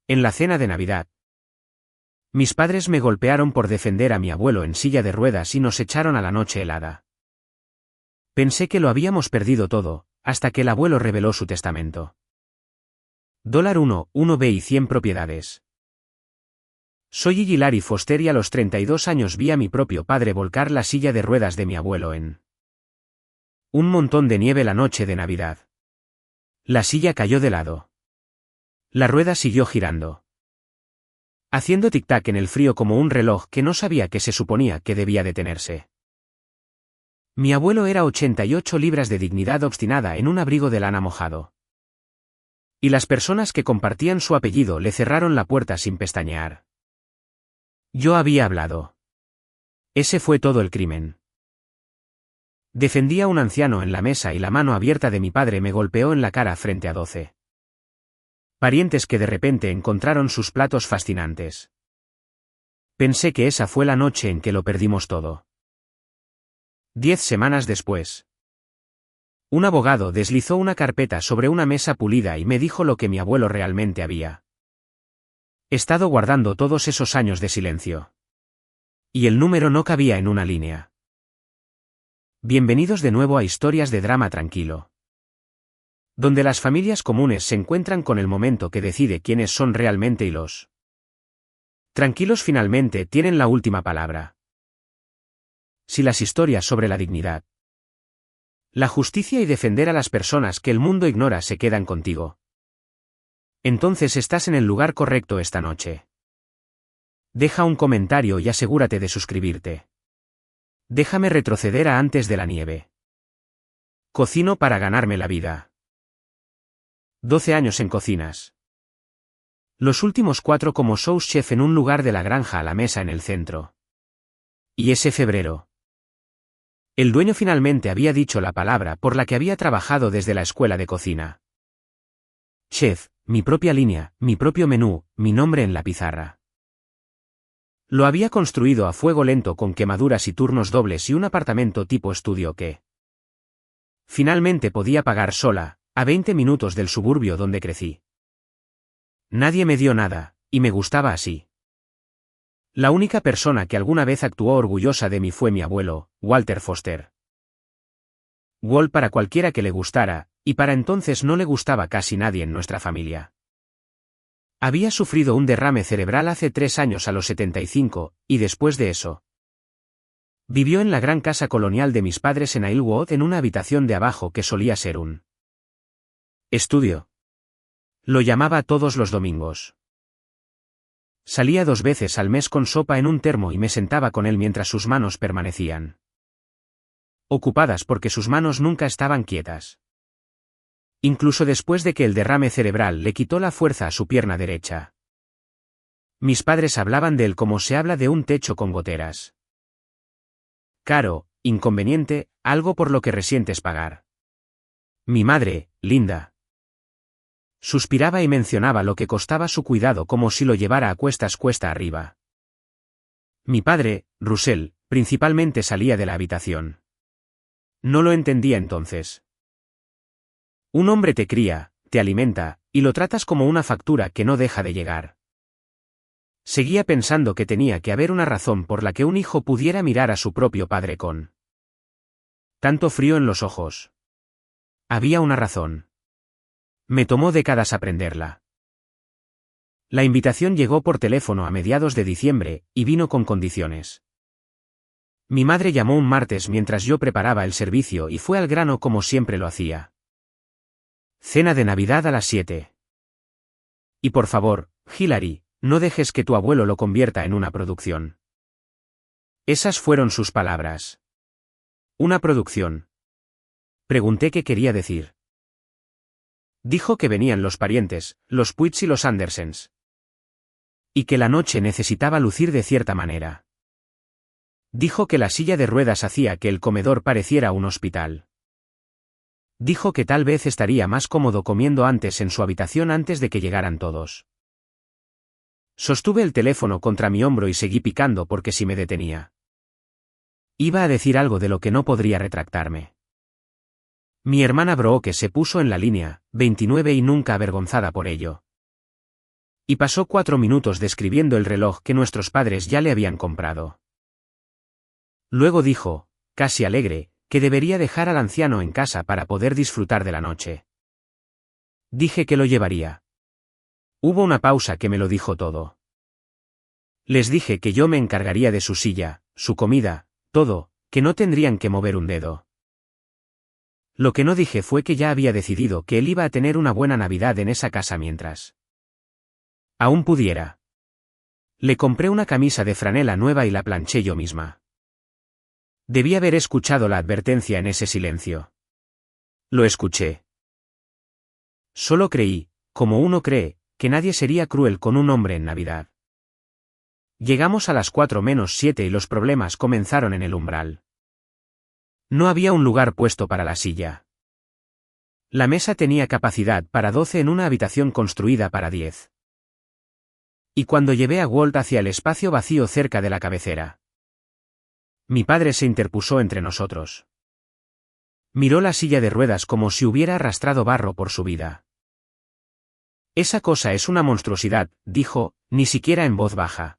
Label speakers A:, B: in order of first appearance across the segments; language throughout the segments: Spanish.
A: En la cena de Navidad. Mis padres me golpearon por defender a mi abuelo en silla de ruedas y nos echaron a la noche helada. Pensé que lo habíamos perdido todo, hasta que el abuelo reveló su testamento. $1, 1B y 100 propiedades. Soy Gigi Larry Foster y a los 32 años vi a mi propio padre volcar la silla de ruedas de mi abuelo en un montón de nieve la noche de Navidad. La silla cayó de lado. La rueda siguió girando, haciendo tic-tac en el frío como un reloj que no sabía que se suponía que debía detenerse. Mi abuelo era 88 libras de dignidad obstinada en un abrigo de lana mojado. Y las personas que compartían su apellido le cerraron la puerta sin pestañear. Yo había hablado. Ese fue todo el crimen. Defendí a un anciano en la mesa y la mano abierta de mi padre me golpeó en la cara frente a 12 parientes que de repente encontraron sus platos fascinantes. Pensé que esa fue la noche en que lo perdimos todo. 10 semanas después. Un abogado deslizó una carpeta sobre una mesa pulida y me dijo lo que mi abuelo realmente había estado guardando todos esos años de silencio. Y el número no cabía en una línea. Bienvenidos de nuevo a Historias de Drama Tranquilo, donde las familias comunes se encuentran con el momento que decide quiénes son realmente y los tranquilos finalmente tienen la última palabra. Si las historias sobre la dignidad, la justicia y defender a las personas que el mundo ignora se quedan contigo, entonces estás en el lugar correcto esta noche. Deja un comentario y asegúrate de suscribirte. Déjame retroceder a antes de la nieve. Cocino para ganarme la vida. 12 años en cocinas. Los últimos 4 como sous chef en un lugar de la granja a la mesa en el centro. Y ese febrero. El dueño finalmente había dicho la palabra por la que había trabajado desde la escuela de cocina. Chef, mi propia línea, mi propio menú, mi nombre en la pizarra. Lo había construido a fuego lento con quemaduras y turnos dobles y un apartamento tipo estudio que finalmente podía pagar sola, a 20 minutos del suburbio donde crecí. Nadie me dio nada, y me gustaba así. La única persona que alguna vez actuó orgullosa de mí fue mi abuelo, Walter Foster. Walt para cualquiera que le gustara, y para entonces no le gustaba casi nadie en nuestra familia. Había sufrido un derrame cerebral hace 3 años a los 75, y después de eso, vivió en la gran casa colonial de mis padres en Aylwood en una habitación de abajo que solía ser un estudio. Lo llamaba todos los domingos. Salía 2 veces al mes con sopa en un termo y me sentaba con él mientras sus manos permanecían ocupadas porque sus manos nunca estaban quietas. Incluso después de que el derrame cerebral le quitó la fuerza a su pierna derecha. Mis padres hablaban de él como se habla de un techo con goteras. Caro, inconveniente, algo por lo que resientes pagar. Mi madre, Linda. Suspiraba y mencionaba lo que costaba su cuidado como si lo llevara a cuestas cuesta arriba. Mi padre, Russell, principalmente salía de la habitación. No lo entendía entonces. Un hombre te cría, te alimenta, y lo tratas como una factura que no deja de llegar. Seguía pensando que tenía que haber una razón por la que un hijo pudiera mirar a su propio padre con tanto frío en los ojos. Había una razón. Me tomó décadas aprenderla. La invitación llegó por teléfono a mediados de diciembre, y vino con condiciones. Mi madre llamó un martes mientras yo preparaba el servicio y fue al grano como siempre lo hacía. Cena de Navidad a las 7. Y por favor, Hilary, no dejes que tu abuelo lo convierta en una producción. Esas fueron sus palabras. ¿Una producción? Pregunté qué quería decir. Dijo que venían los parientes, los Puits y los Andersens. Y que la noche necesitaba lucir de cierta manera. Dijo que la silla de ruedas hacía que el comedor pareciera un hospital. Dijo que tal vez estaría más cómodo comiendo antes en su habitación antes de que llegaran todos. Sostuve el teléfono contra mi hombro y seguí picando porque si me detenía. Iba a decir algo de lo que no podría retractarme. Mi hermana Brooke se puso en la línea, 29 y nunca avergonzada por ello. Y pasó 4 minutos describiendo el reloj que nuestros padres ya le habían comprado. Luego dijo, casi alegre, que debería dejar al anciano en casa para poder disfrutar de la noche. Dije que lo llevaría. Hubo una pausa que me lo dijo todo. Les dije que yo me encargaría de su silla, su comida, todo, que no tendrían que mover un dedo. Lo que no dije fue que ya había decidido que él iba a tener una buena Navidad en esa casa mientras aún pudiera. Le compré una camisa de franela nueva y la planché yo misma. Debí haber escuchado la advertencia en ese silencio. Lo escuché. Solo creí, como uno cree, que nadie sería cruel con un hombre en Navidad. Llegamos a las 4:07 y los problemas comenzaron en el umbral. No había un lugar puesto para la silla. La mesa tenía capacidad para 12 en una habitación construida para 10. Y cuando llevé a Walt hacia el espacio vacío cerca de la cabecera, mi padre se interpuso entre nosotros. Miró la silla de ruedas como si hubiera arrastrado barro por su vida. Esa cosa es una monstruosidad, dijo, ni siquiera en voz baja.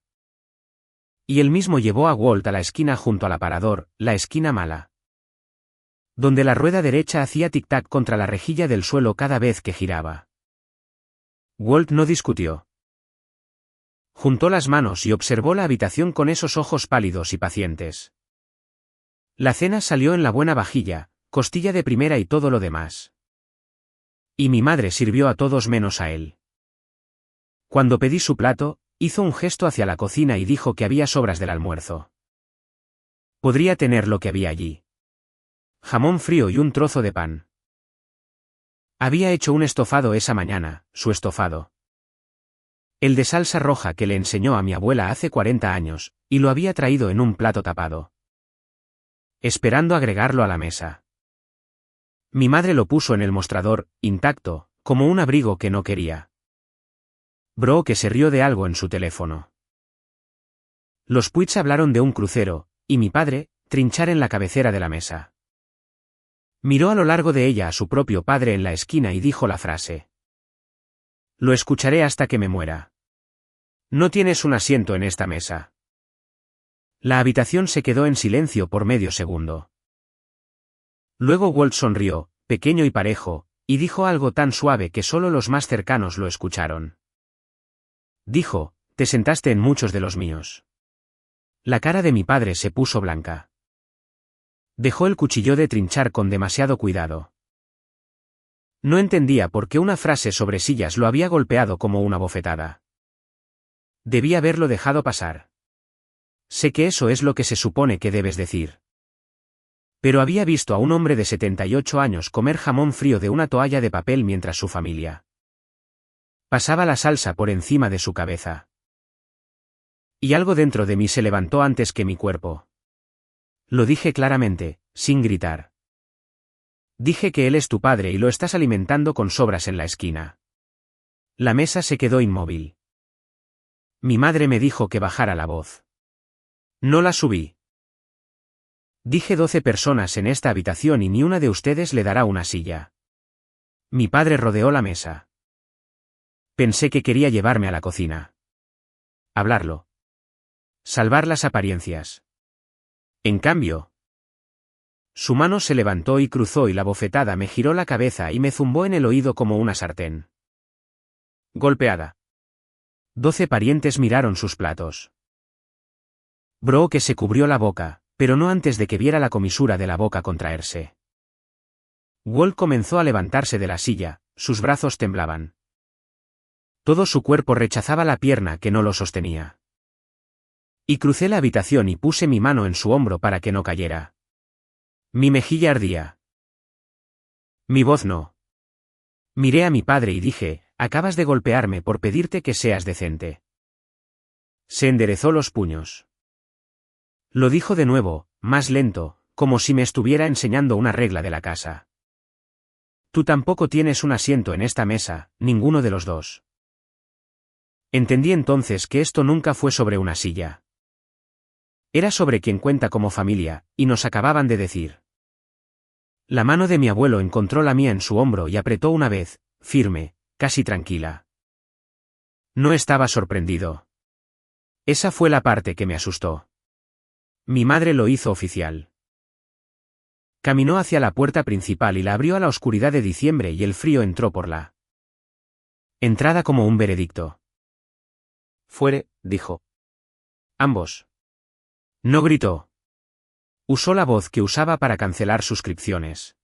A: Y él mismo llevó a Walt a la esquina junto al aparador, la esquina mala, donde la rueda derecha hacía tic-tac contra la rejilla del suelo cada vez que giraba. Walt no discutió. Juntó las manos y observó la habitación con esos ojos pálidos y pacientes. La cena salió en la buena vajilla, costilla de primera y todo lo demás. Y mi madre sirvió a todos menos a él. Cuando pedí su plato, hizo un gesto hacia la cocina y dijo que había sobras del almuerzo. Podría tener lo que había allí. Jamón frío y un trozo de pan. Había hecho un estofado esa mañana, su estofado. El de salsa roja que le enseñó a mi abuela hace 40 años, y lo había traído en un plato tapado, esperando agregarlo a la mesa. Mi madre lo puso en el mostrador, intacto, como un abrigo que no quería. Brooke se rió de algo en su teléfono. Los Puig hablaron de un crucero, y mi padre, trinchar en la cabecera de la mesa. Miró a lo largo de ella a su propio padre en la esquina y dijo la frase. Lo escucharé hasta que me muera. No tienes un asiento en esta mesa. La habitación se quedó en silencio por medio segundo. Luego Walt sonrió, pequeño y parejo, y dijo algo tan suave que solo los más cercanos lo escucharon. Dijo, te sentaste en muchos de los míos. La cara de mi padre se puso blanca. Dejó el cuchillo de trinchar con demasiado cuidado. No entendía por qué una frase sobre sillas lo había golpeado como una bofetada. Debía haberlo dejado pasar. Sé que eso es lo que se supone que debes decir. Pero había visto a un hombre de 78 años comer jamón frío de una toalla de papel mientras su familia pasaba la salsa por encima de su cabeza. Y algo dentro de mí se levantó antes que mi cuerpo. Lo dije claramente, sin gritar. Dije que él es tu padre y lo estás alimentando con sobras en la esquina. La mesa se quedó inmóvil. Mi madre me dijo que bajara la voz. No la subí. Dije 12 personas en esta habitación y ni una de ustedes le dará una silla. Mi padre rodeó la mesa. Pensé que quería llevarme a la cocina. Hablarlo. Salvar las apariencias. En cambio, su mano se levantó y cruzó y la bofetada me giró la cabeza y me zumbó en el oído como una sartén. Golpeada. 12 parientes miraron sus platos. Brooke se cubrió la boca, pero no antes de que viera la comisura de la boca contraerse. Walt comenzó a levantarse de la silla, sus brazos temblaban. Todo su cuerpo rechazaba la pierna que no lo sostenía. Y crucé la habitación y puse mi mano en su hombro para que no cayera. Mi mejilla ardía. Mi voz no. Miré a mi padre y dije, acabas de golpearme por pedirte que seas decente. Se enderezó los puños. Lo dijo de nuevo, más lento, como si me estuviera enseñando una regla de la casa. Tú tampoco tienes un asiento en esta mesa, ninguno de los dos. Entendí entonces que esto nunca fue sobre una silla. Era sobre quien cuenta como familia, y nos acababan de decir. La mano de mi abuelo encontró la mía en su hombro y apretó una vez, firme, casi tranquila. No estaba sorprendido. Esa fue la parte que me asustó. Mi madre lo hizo oficial. Caminó hacia la puerta principal y la abrió a la oscuridad de diciembre y el frío entró por la entrada como un veredicto. Fuere, dijo. Ambos. No gritó. Usó la voz que usaba para cancelar suscripciones.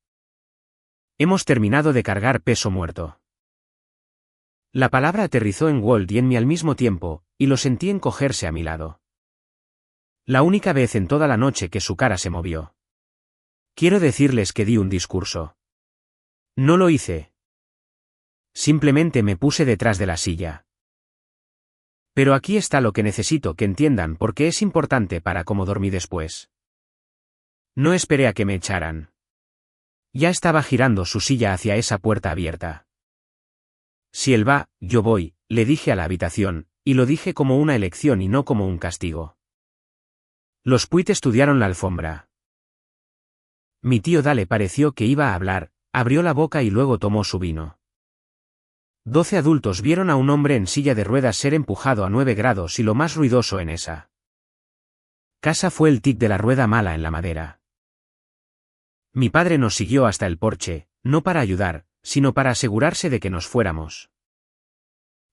A: Hemos terminado de cargar peso muerto. La palabra aterrizó en Walt y en mí al mismo tiempo, y lo sentí encogerse a mi lado. La única vez en toda la noche que su cara se movió. Quiero decirles que di un discurso. No lo hice. Simplemente me puse detrás de la silla. Pero aquí está lo que necesito que entiendan porque es importante para cómo dormí después. No esperé a que me echaran. Ya estaba girando su silla hacia esa puerta abierta. Si él va, yo voy, le dije a la habitación, y lo dije como una elección y no como un castigo. Los Puit estudiaron la alfombra. Mi tío Dale pareció que iba a hablar, abrió la boca y luego tomó su vino. 12 adultos vieron a un hombre en silla de ruedas ser empujado a 9 grados y lo más ruidoso en esa casa fue el tic de la rueda mala en la madera. Mi padre nos siguió hasta el porche, no para ayudar, sino para asegurarse de que nos fuéramos.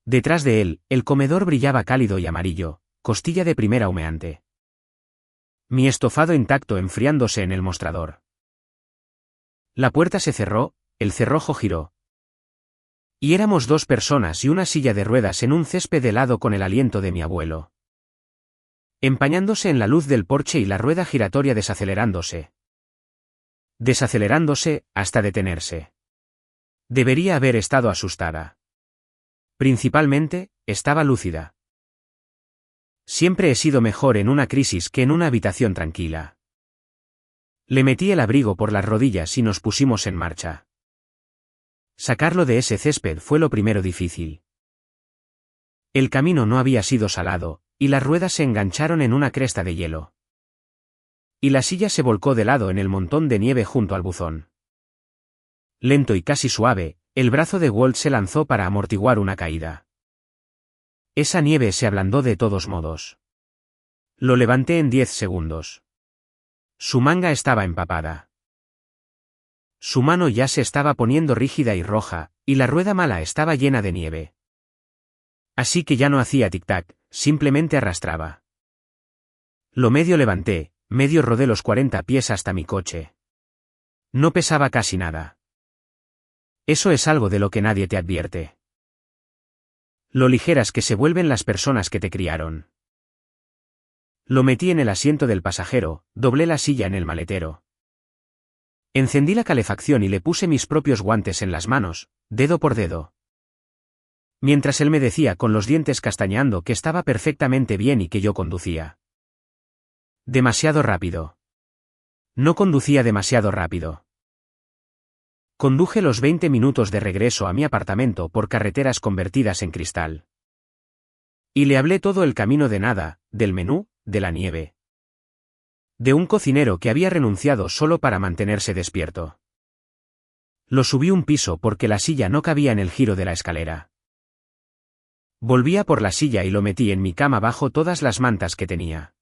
A: Detrás de él, el comedor brillaba cálido y amarillo, costilla de primera humeante. Mi estofado intacto enfriándose en el mostrador. La puerta se cerró, el cerrojo giró. Y éramos 2 personas y una silla de ruedas en un césped helado con el aliento de mi abuelo. Empañándose en la luz del porche y la rueda giratoria desacelerándose. Desacelerándose, hasta detenerse. Debería haber estado asustada. Principalmente, estaba lúcida. Siempre he sido mejor en una crisis que en una habitación tranquila. Le metí el abrigo por las rodillas y nos pusimos en marcha. Sacarlo de ese césped fue lo primero difícil. El camino no había sido salado, y las ruedas se engancharon en una cresta de hielo. Y la silla se volcó de lado en el montón de nieve junto al buzón. Lento y casi suave, el brazo de Walt se lanzó para amortiguar una caída. Esa nieve se ablandó de todos modos. Lo levanté en 10 segundos. Su manga estaba empapada. Su mano ya se estaba poniendo rígida y roja, y la rueda mala estaba llena de nieve. Así que ya no hacía tic-tac, simplemente arrastraba. Lo medio levanté, medio rodé los 40 pies hasta mi coche. No pesaba casi nada. Eso es algo de lo que nadie te advierte. Lo ligeras que se vuelven las personas que te criaron. Lo metí en el asiento del pasajero, doblé la silla en el maletero. Encendí la calefacción y le puse mis propios guantes en las manos, dedo por dedo. Mientras él me decía con los dientes castañeando que estaba perfectamente bien y que yo conducía. Demasiado rápido. No conducía demasiado rápido. Conduje los 20 minutos de regreso a mi apartamento por carreteras convertidas en cristal. Y le hablé todo el camino de nada, del menú, de la nieve. De un cocinero que había renunciado solo para mantenerse despierto. Lo subí un piso porque la silla no cabía en el giro de la escalera. Volví a por la silla y lo metí en mi cama bajo todas las mantas que tenía.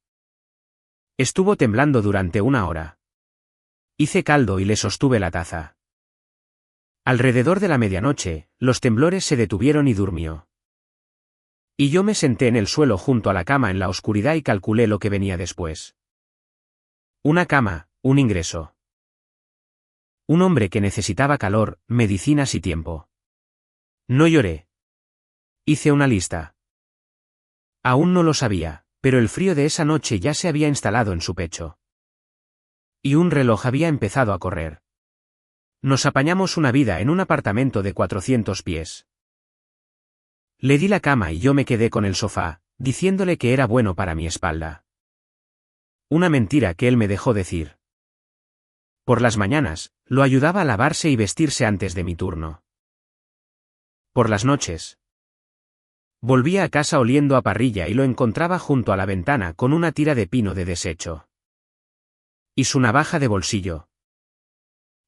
A: Estuvo temblando durante 1 hora. Hice caldo y le sostuve la taza. Alrededor de la medianoche, los temblores se detuvieron y durmió. Y yo me senté en el suelo junto a la cama en la oscuridad y calculé lo que venía después. Una cama, un ingreso. Un hombre que necesitaba calor, medicinas y tiempo. No lloré. Hice una lista. Aún no lo sabía, pero el frío de esa noche ya se había instalado en su pecho. Y un reloj había empezado a correr. Nos apañamos una vida en un apartamento de 400 pies. Le di la cama y yo me quedé con el sofá, diciéndole que era bueno para mi espalda. Una mentira que él me dejó decir. Por las mañanas, lo ayudaba a lavarse y vestirse antes de mi turno. Por las noches. Volvía a casa oliendo a parrilla y lo encontraba junto a la ventana con una tira de pino de desecho. Y su navaja de bolsillo.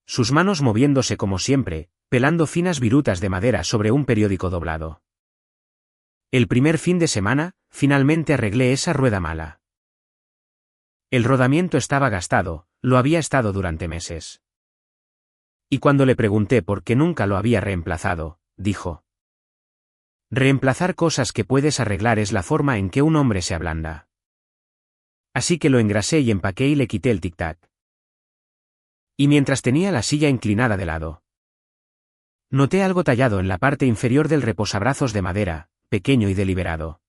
A: Sus manos moviéndose como siempre, pelando finas virutas de madera sobre un periódico doblado. El primer fin de semana, finalmente arreglé esa rueda mala. El rodamiento estaba gastado, lo había estado durante meses. Y cuando le pregunté por qué nunca lo había reemplazado, dijo: reemplazar cosas que puedes arreglar es la forma en que un hombre se ablanda. Así que lo engrasé y empaqué y le quité el tic-tac. Y mientras tenía la silla inclinada de lado, noté algo tallado en la parte inferior del reposabrazos de madera, pequeño y deliberado.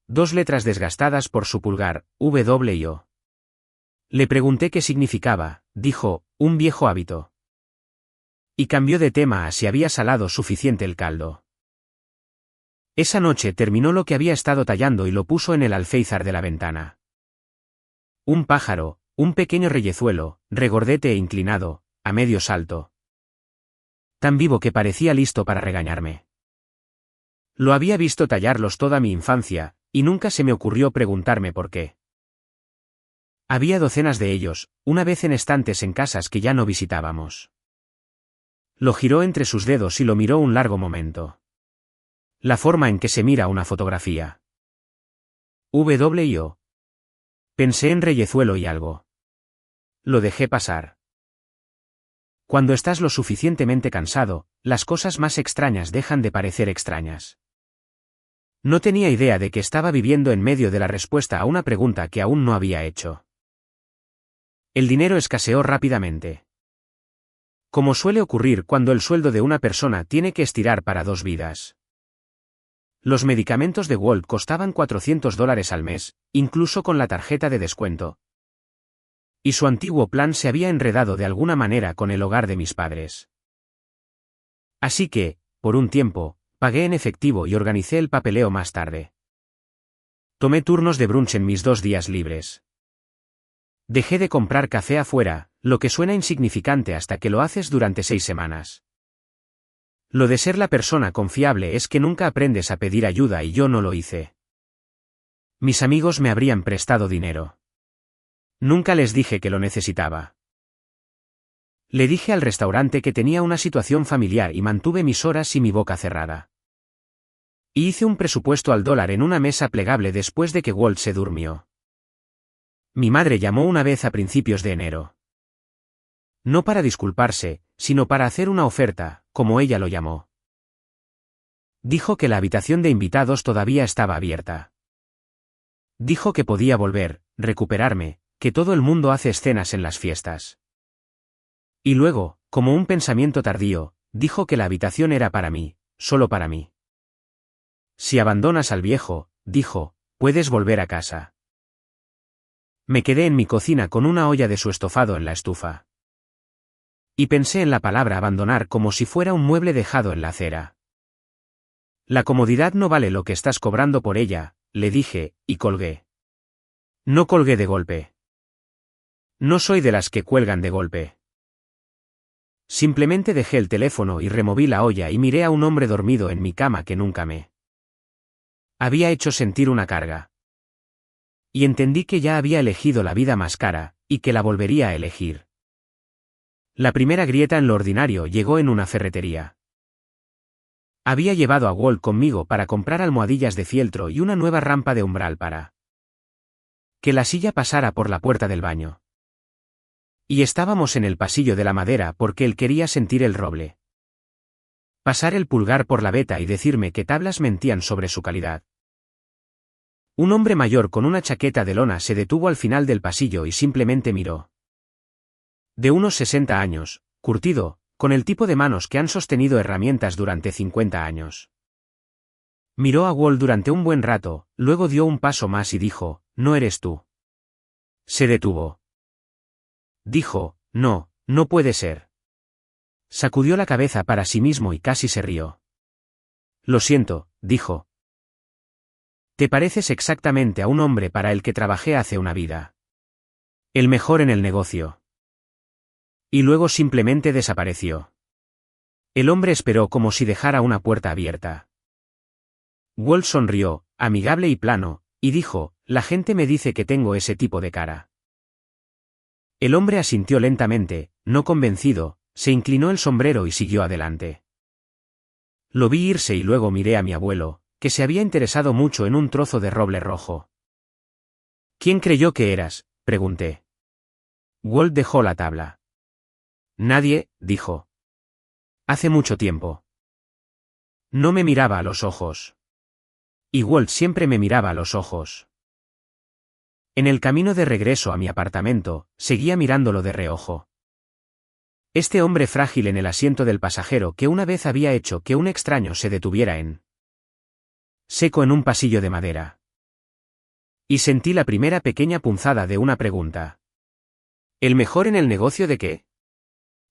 A: 2 letras desgastadas por su pulgar, W y O. Le pregunté qué significaba, dijo, un viejo hábito. Y cambió de tema a si había salado suficiente el caldo. Esa noche terminó lo que había estado tallando y lo puso en el alféizar de la ventana. Un pájaro, un pequeño reyezuelo, regordete e inclinado, a medio salto. Tan vivo que parecía listo para regañarme. Lo había visto tallarlos toda mi infancia, y nunca se me ocurrió preguntarme por qué. Había docenas de ellos, una vez en estantes en casas que ya no visitábamos. Lo giró entre sus dedos y lo miró un largo momento. La forma en que se mira una fotografía. W. Pensé en reyezuelo y algo. Lo dejé pasar. Cuando estás lo suficientemente cansado, las cosas más extrañas dejan de parecer extrañas. No tenía idea de que estaba viviendo en medio de la respuesta a una pregunta que aún no había hecho. El dinero escaseó rápidamente. Como suele ocurrir cuando el sueldo de una persona tiene que estirar para 2 vidas. Los medicamentos de Walt costaban $400 al mes, incluso con la tarjeta de descuento. Y su antiguo plan se había enredado de alguna manera con el hogar de mis padres. Así que, por un tiempo, pagué en efectivo y organicé el papeleo más tarde. Tomé turnos de brunch en mis 2 días libres. Dejé de comprar café afuera, lo que suena insignificante hasta que lo haces durante 6 semanas. Lo de ser la persona confiable es que nunca aprendes a pedir ayuda y yo no lo hice. Mis amigos me habrían prestado dinero. Nunca les dije que lo necesitaba. Le dije al restaurante que tenía una situación familiar y mantuve mis horas y mi boca cerrada. Y hice un presupuesto al dólar en una mesa plegable después de que Walt se durmió. Mi madre llamó una vez a principios de enero. No para disculparse, sino para hacer una oferta, como ella lo llamó. Dijo que la habitación de invitados todavía estaba abierta. Dijo que podía volver, recuperarme, que todo el mundo hace escenas en las fiestas. Y luego, como un pensamiento tardío, dijo que la habitación era para mí, solo para mí. Si abandonas al viejo, dijo, puedes volver a casa. Me quedé en mi cocina con una olla de su estofado en la estufa. Y pensé en la palabra abandonar como si fuera un mueble dejado en la acera. La comodidad no vale lo que estás cobrando por ella, le dije, y colgué. No colgué de golpe. No soy de las que cuelgan de golpe. Simplemente dejé el teléfono y removí la olla y miré a un hombre dormido en mi cama que nunca me había hecho sentir una carga. Y entendí que ya había elegido la vida más cara, y que la volvería a elegir. La primera grieta en lo ordinario llegó en una ferretería. Había llevado a Walt conmigo para comprar almohadillas de fieltro y una nueva rampa de umbral para que la silla pasara por la puerta del baño. Y estábamos en el pasillo de la madera porque él quería sentir el roble. Pasar el pulgar por la veta y decirme que tablas mentían sobre su calidad. Un hombre mayor con una chaqueta de lona se detuvo al final del pasillo y simplemente miró. De unos 60 años, curtido, con el tipo de manos que han sostenido herramientas durante 50 años. Miró a Walt durante un buen rato, luego dio un paso más y dijo, «¿No eres tú?» Se detuvo. Dijo, «No, no puede ser». Sacudió la cabeza para sí mismo y casi se rió. «Lo siento», dijo. «Te pareces exactamente a un hombre para el que trabajé hace una vida. El mejor en el negocio». Y luego simplemente desapareció. El hombre esperó como si dejara una puerta abierta. Walt sonrió, amigable y plano, y dijo, «La gente me dice que tengo ese tipo de cara». El hombre asintió lentamente, no convencido, se inclinó el sombrero y siguió adelante. Lo vi irse y luego miré a mi abuelo, que se había interesado mucho en un trozo de roble rojo. ¿Quién creyó que eras?, pregunté. Walt dejó la tabla. Nadie, dijo. Hace mucho tiempo. No me miraba a los ojos. Y Walt siempre me miraba a los ojos. En el camino de regreso a mi apartamento, seguía mirándolo de reojo. Este hombre frágil en el asiento del pasajero que una vez había hecho que un extraño se detuviera en seco en un pasillo de madera. Y sentí la primera pequeña punzada de una pregunta. ¿El mejor en el negocio de qué?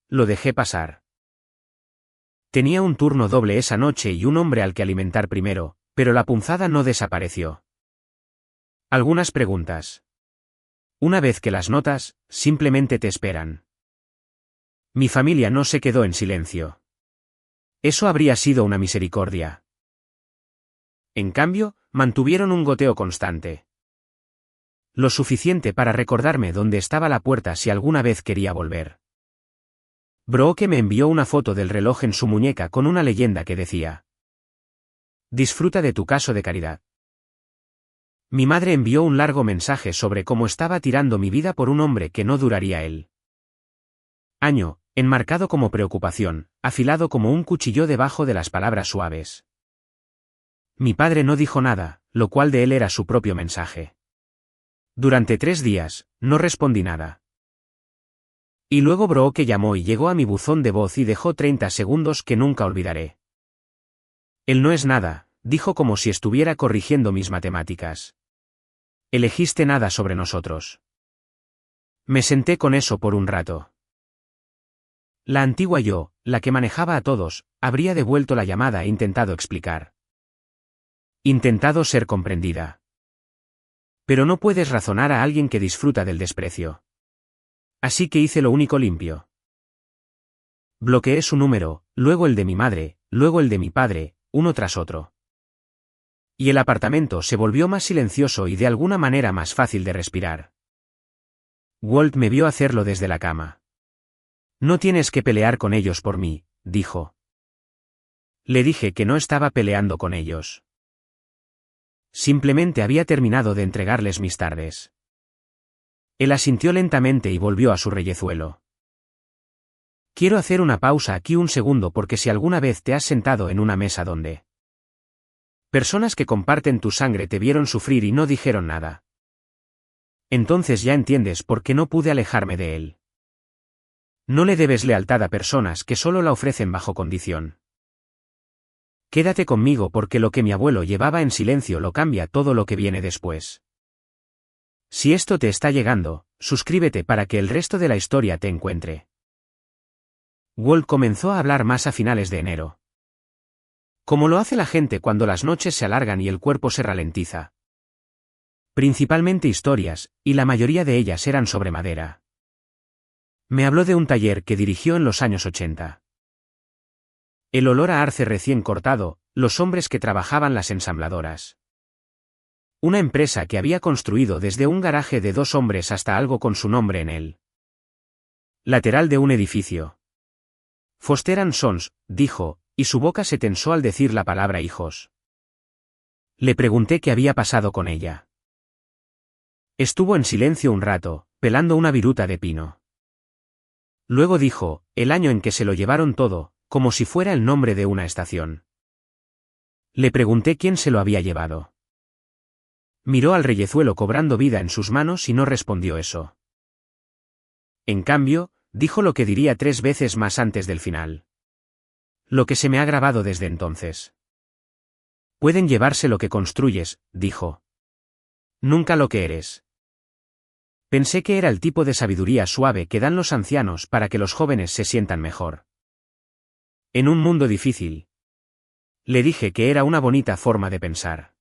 A: Lo dejé pasar. Tenía un turno doble esa noche y un hombre al que alimentar primero, pero la punzada no desapareció. Algunas preguntas. Una vez que las notas, simplemente te esperan. Mi familia no se quedó en silencio. Eso habría sido una misericordia. En cambio, mantuvieron un goteo constante. Lo suficiente para recordarme dónde estaba la puerta si alguna vez quería volver. Brooke me envió una foto del reloj en su muñeca con una leyenda que decía: disfruta de tu caso de caridad. Mi madre envió un largo mensaje sobre cómo estaba tirando mi vida por un hombre que no duraría él. Año, enmarcado como preocupación, afilado como un cuchillo debajo de las palabras suaves. Mi padre no dijo nada, lo cual de él era su propio mensaje. Durante 3 días, no respondí nada. Y luego Brooke llamó y llegó a mi buzón de voz y dejó 30 segundos que nunca olvidaré. Él no es nada, dijo como si estuviera corrigiendo mis matemáticas. Elegiste nada sobre nosotros. Me senté con eso por un rato. La antigua yo, la que manejaba a todos, habría devuelto la llamada e intentado explicar. Intentado ser comprendida. Pero no puedes razonar a alguien que disfruta del desprecio. Así que hice lo único limpio. Bloqueé su número, luego el de mi madre, luego el de mi padre, uno tras otro. Y el apartamento se volvió más silencioso y de alguna manera más fácil de respirar. Walt me vio hacerlo desde la cama. No tienes que pelear con ellos por mí, dijo. Le dije que no estaba peleando con ellos. Simplemente había terminado de entregarles mis tardes. Él asintió lentamente y volvió a su reyezuelo. Quiero hacer una pausa aquí un segundo porque si alguna vez te has sentado en una mesa donde personas que comparten tu sangre te vieron sufrir y no dijeron nada. Entonces ya entiendes por qué no pude alejarme de él. No le debes lealtad a personas que solo la ofrecen bajo condición. Quédate conmigo porque lo que mi abuelo llevaba en silencio lo cambia todo lo que viene después. Si esto te está llegando, suscríbete para que el resto de la historia te encuentre. Walt comenzó a hablar más a finales de enero. Como lo hace la gente cuando las noches se alargan y el cuerpo se ralentiza. Principalmente historias, y la mayoría de ellas eran sobre madera. Me habló de un taller que dirigió en los años 80. El olor a arce recién cortado, los hombres que trabajaban las ensambladoras. Una empresa que había construido desde un garaje de 2 hombres hasta algo con su nombre en él. Lateral de un edificio. Foster & Sons, dijo, y su boca se tensó al decir la palabra hijos. Le pregunté qué había pasado con ella. Estuvo en silencio un rato, pelando una viruta de pino. Luego dijo, el año en que se lo llevaron todo, como si fuera el nombre de una estación. Le pregunté quién se lo había llevado. Miró al reyezuelo cobrando vida en sus manos y no respondió eso. En cambio, dijo lo que diría 3 veces más antes del final. Lo que se me ha grabado desde entonces. Pueden llevarse lo que construyes, dijo. Nunca lo que eres. Pensé que era el tipo de sabiduría suave que dan los ancianos para que los jóvenes se sientan mejor. En un mundo difícil. Le dije que era una bonita forma de pensar.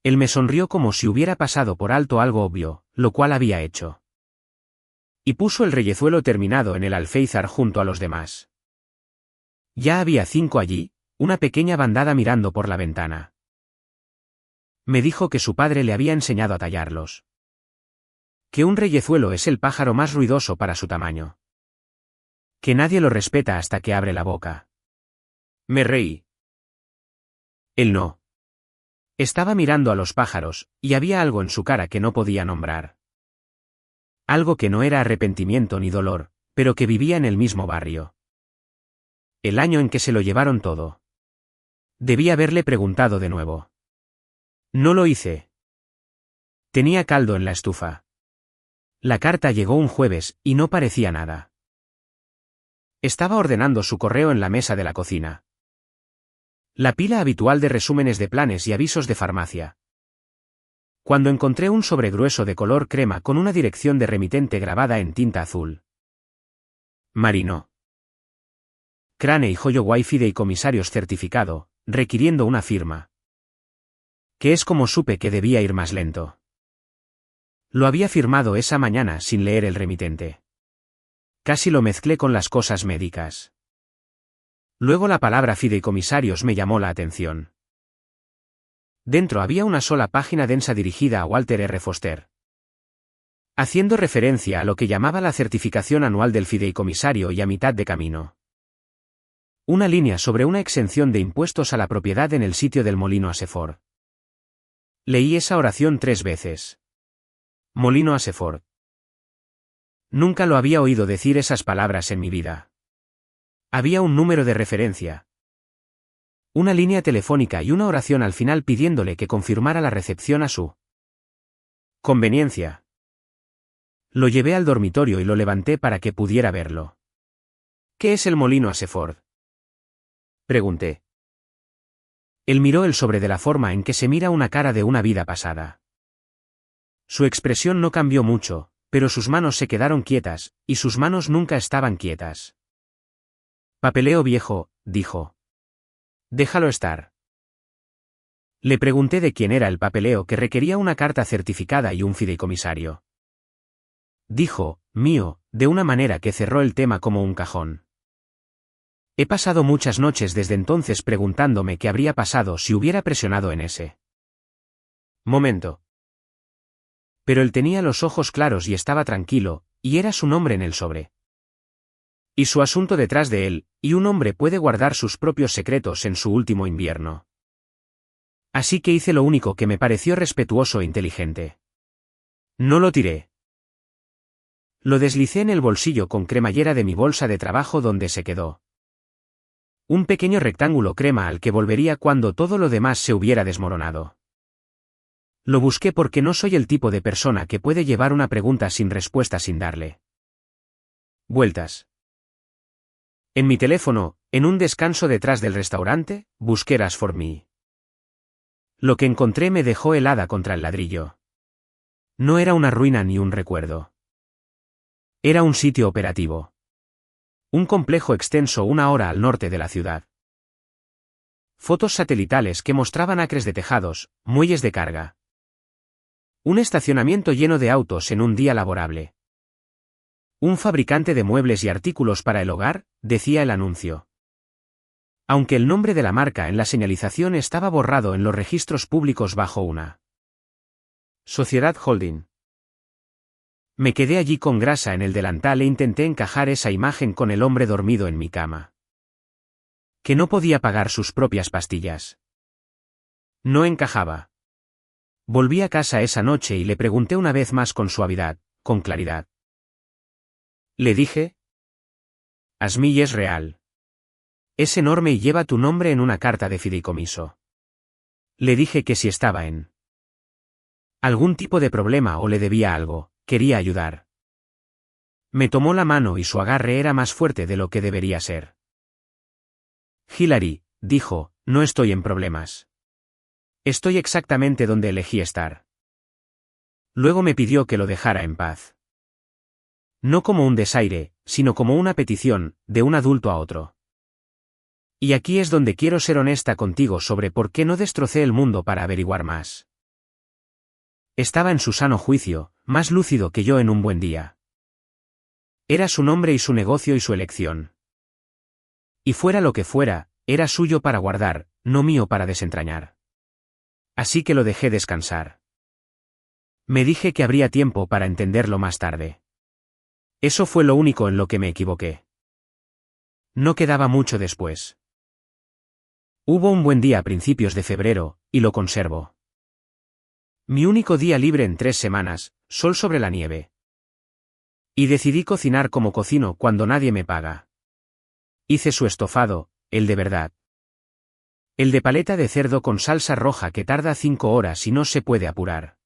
A: Él me sonrió como si hubiera pasado por alto algo obvio, lo cual había hecho. Y puso el reyezuelo terminado en el alféizar junto a los demás. Ya había 5 allí, una pequeña bandada mirando por la ventana. Me dijo que su padre le había enseñado a tallarlos. Que un reyezuelo es el pájaro más ruidoso para su tamaño. Que nadie lo respeta hasta que abre la boca. Me reí. Él no. Estaba mirando a los pájaros, y había algo en su cara que no podía nombrar. Algo que no era arrepentimiento ni dolor, pero que vivía en el mismo barrio. El año en que se lo llevaron todo. Debí haberle preguntado de nuevo. No lo hice. Tenía caldo en la estufa. La carta llegó un jueves, y no parecía nada. Estaba ordenando su correo en la mesa de la cocina. La pila habitual de resúmenes de planes y avisos de farmacia. Cuando encontré un sobre grueso de color crema con una dirección de remitente grabada en tinta azul. Marino. Crane y Joyo Wi-Fi de comisarios certificado, requiriendo una firma. Que es como supe que debía ir más lento. Lo había firmado esa mañana sin leer el remitente. Casi lo mezclé con las cosas médicas. Luego la palabra fideicomisarios me llamó la atención. Dentro había una sola página densa dirigida a Walter R. Foster. Haciendo referencia a lo que llamaba la certificación anual del fideicomisario y a mitad de camino. Una línea sobre una exención de impuestos a la propiedad en el sitio del molino Aseford. Leí esa oración 3 veces. Molino Aseford. Nunca lo había oído decir esas palabras en mi vida. Había un número de referencia. Una línea telefónica y una oración al final pidiéndole que confirmara la recepción a su conveniencia. Lo llevé al dormitorio y lo levanté para que pudiera verlo. ¿Qué es el molino Aseford? Pregunté. Él miró el sobre de la forma en que se mira una cara de una vida pasada. Su expresión no cambió mucho, pero sus manos se quedaron quietas, y sus manos nunca estaban quietas. Papeleo viejo, dijo. Déjalo estar. Le pregunté de quién era el papeleo que requería una carta certificada y un fideicomisario. Dijo, mío, de una manera que cerró el tema como un cajón. He pasado muchas noches desde entonces preguntándome qué habría pasado si hubiera presionado en ese momento. Pero él tenía los ojos claros y estaba tranquilo, y era su nombre en el sobre. Y su asunto detrás de él, y un hombre puede guardar sus propios secretos en su último invierno. Así que hice lo único que me pareció respetuoso e inteligente. No lo tiré. Lo deslicé en el bolsillo con cremallera de mi bolsa de trabajo donde se quedó. Un pequeño rectángulo crema al que volvería cuando todo lo demás se hubiera desmoronado. Lo busqué porque no soy el tipo de persona que puede llevar una pregunta sin respuesta sin darle vueltas. En mi teléfono, en un descanso detrás del restaurante, busqué As for Me. Lo que encontré me dejó helada contra el ladrillo. No era una ruina ni un recuerdo. Era un sitio operativo. Un complejo extenso 1 hora al norte de la ciudad. Fotos satelitales que mostraban acres de tejados, muelles de carga. Un estacionamiento lleno de autos en un día laborable. Un fabricante de muebles y artículos para el hogar, decía el anuncio. Aunque el nombre de la marca en la señalización estaba borrado en los registros públicos bajo una sociedad holding. Me quedé allí con grasa en el delantal e intenté encajar esa imagen con el hombre dormido en mi cama. Que no podía pagar sus propias pastillas. No encajaba. Volví a casa esa noche y le pregunté una vez más con suavidad, con claridad. Le dije. Asmí es real. Es enorme y lleva tu nombre en una carta de fideicomiso. Le dije que si estaba en algún tipo de problema o le debía algo, quería ayudar. Me tomó la mano y su agarre era más fuerte de lo que debería ser. Hillary, dijo, no estoy en problemas. Estoy exactamente donde elegí estar. Luego me pidió que lo dejara en paz. No como un desaire, sino como una petición, de un adulto a otro. Y aquí es donde quiero ser honesta contigo sobre por qué no destrocé el mundo para averiguar más. Estaba en su sano juicio, más lúcido que yo en un buen día. Era su nombre y su negocio y su elección. Y fuera lo que fuera, era suyo para guardar, no mío para desentrañar. Así que lo dejé descansar. Me dije que habría tiempo para entenderlo más tarde. Eso fue lo único en lo que me equivoqué. No quedaba mucho después. Hubo un buen día a principios de febrero, y lo conservo. Mi único día libre en 3 semanas, sol sobre la nieve. Y decidí cocinar como cocino cuando nadie me paga. Hice su estofado, el de verdad. El de paleta de cerdo con salsa roja que tarda 5 horas y no se puede apurar.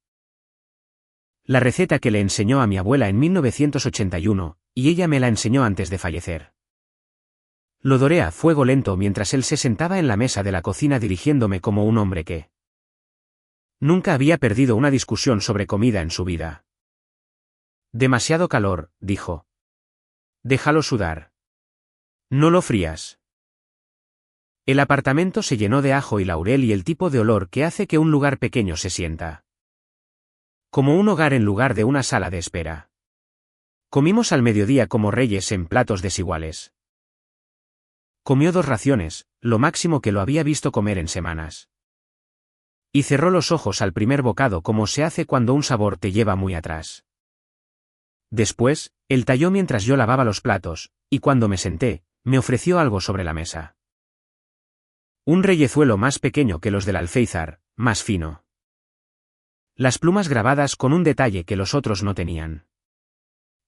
A: La receta que le enseñó a mi abuela en 1981, y ella me la enseñó antes de fallecer. Lo doré a fuego lento mientras él se sentaba en la mesa de la cocina dirigiéndome como un hombre que nunca había perdido una discusión sobre comida en su vida. Demasiado calor, dijo. Déjalo sudar. No lo frías. El apartamento se llenó de ajo y laurel y el tipo de olor que hace que un lugar pequeño se sienta como un hogar en lugar de una sala de espera. Comimos al mediodía como reyes en platos desiguales. Comió 2 raciones, lo máximo que lo había visto comer en semanas. Y cerró los ojos al primer bocado como se hace cuando un sabor te lleva muy atrás. Después, él talló mientras yo lavaba los platos, y cuando me senté, me ofreció algo sobre la mesa. Un reyezuelo más pequeño que los del alféizar, más fino. Las plumas grabadas con un detalle que los otros no tenían.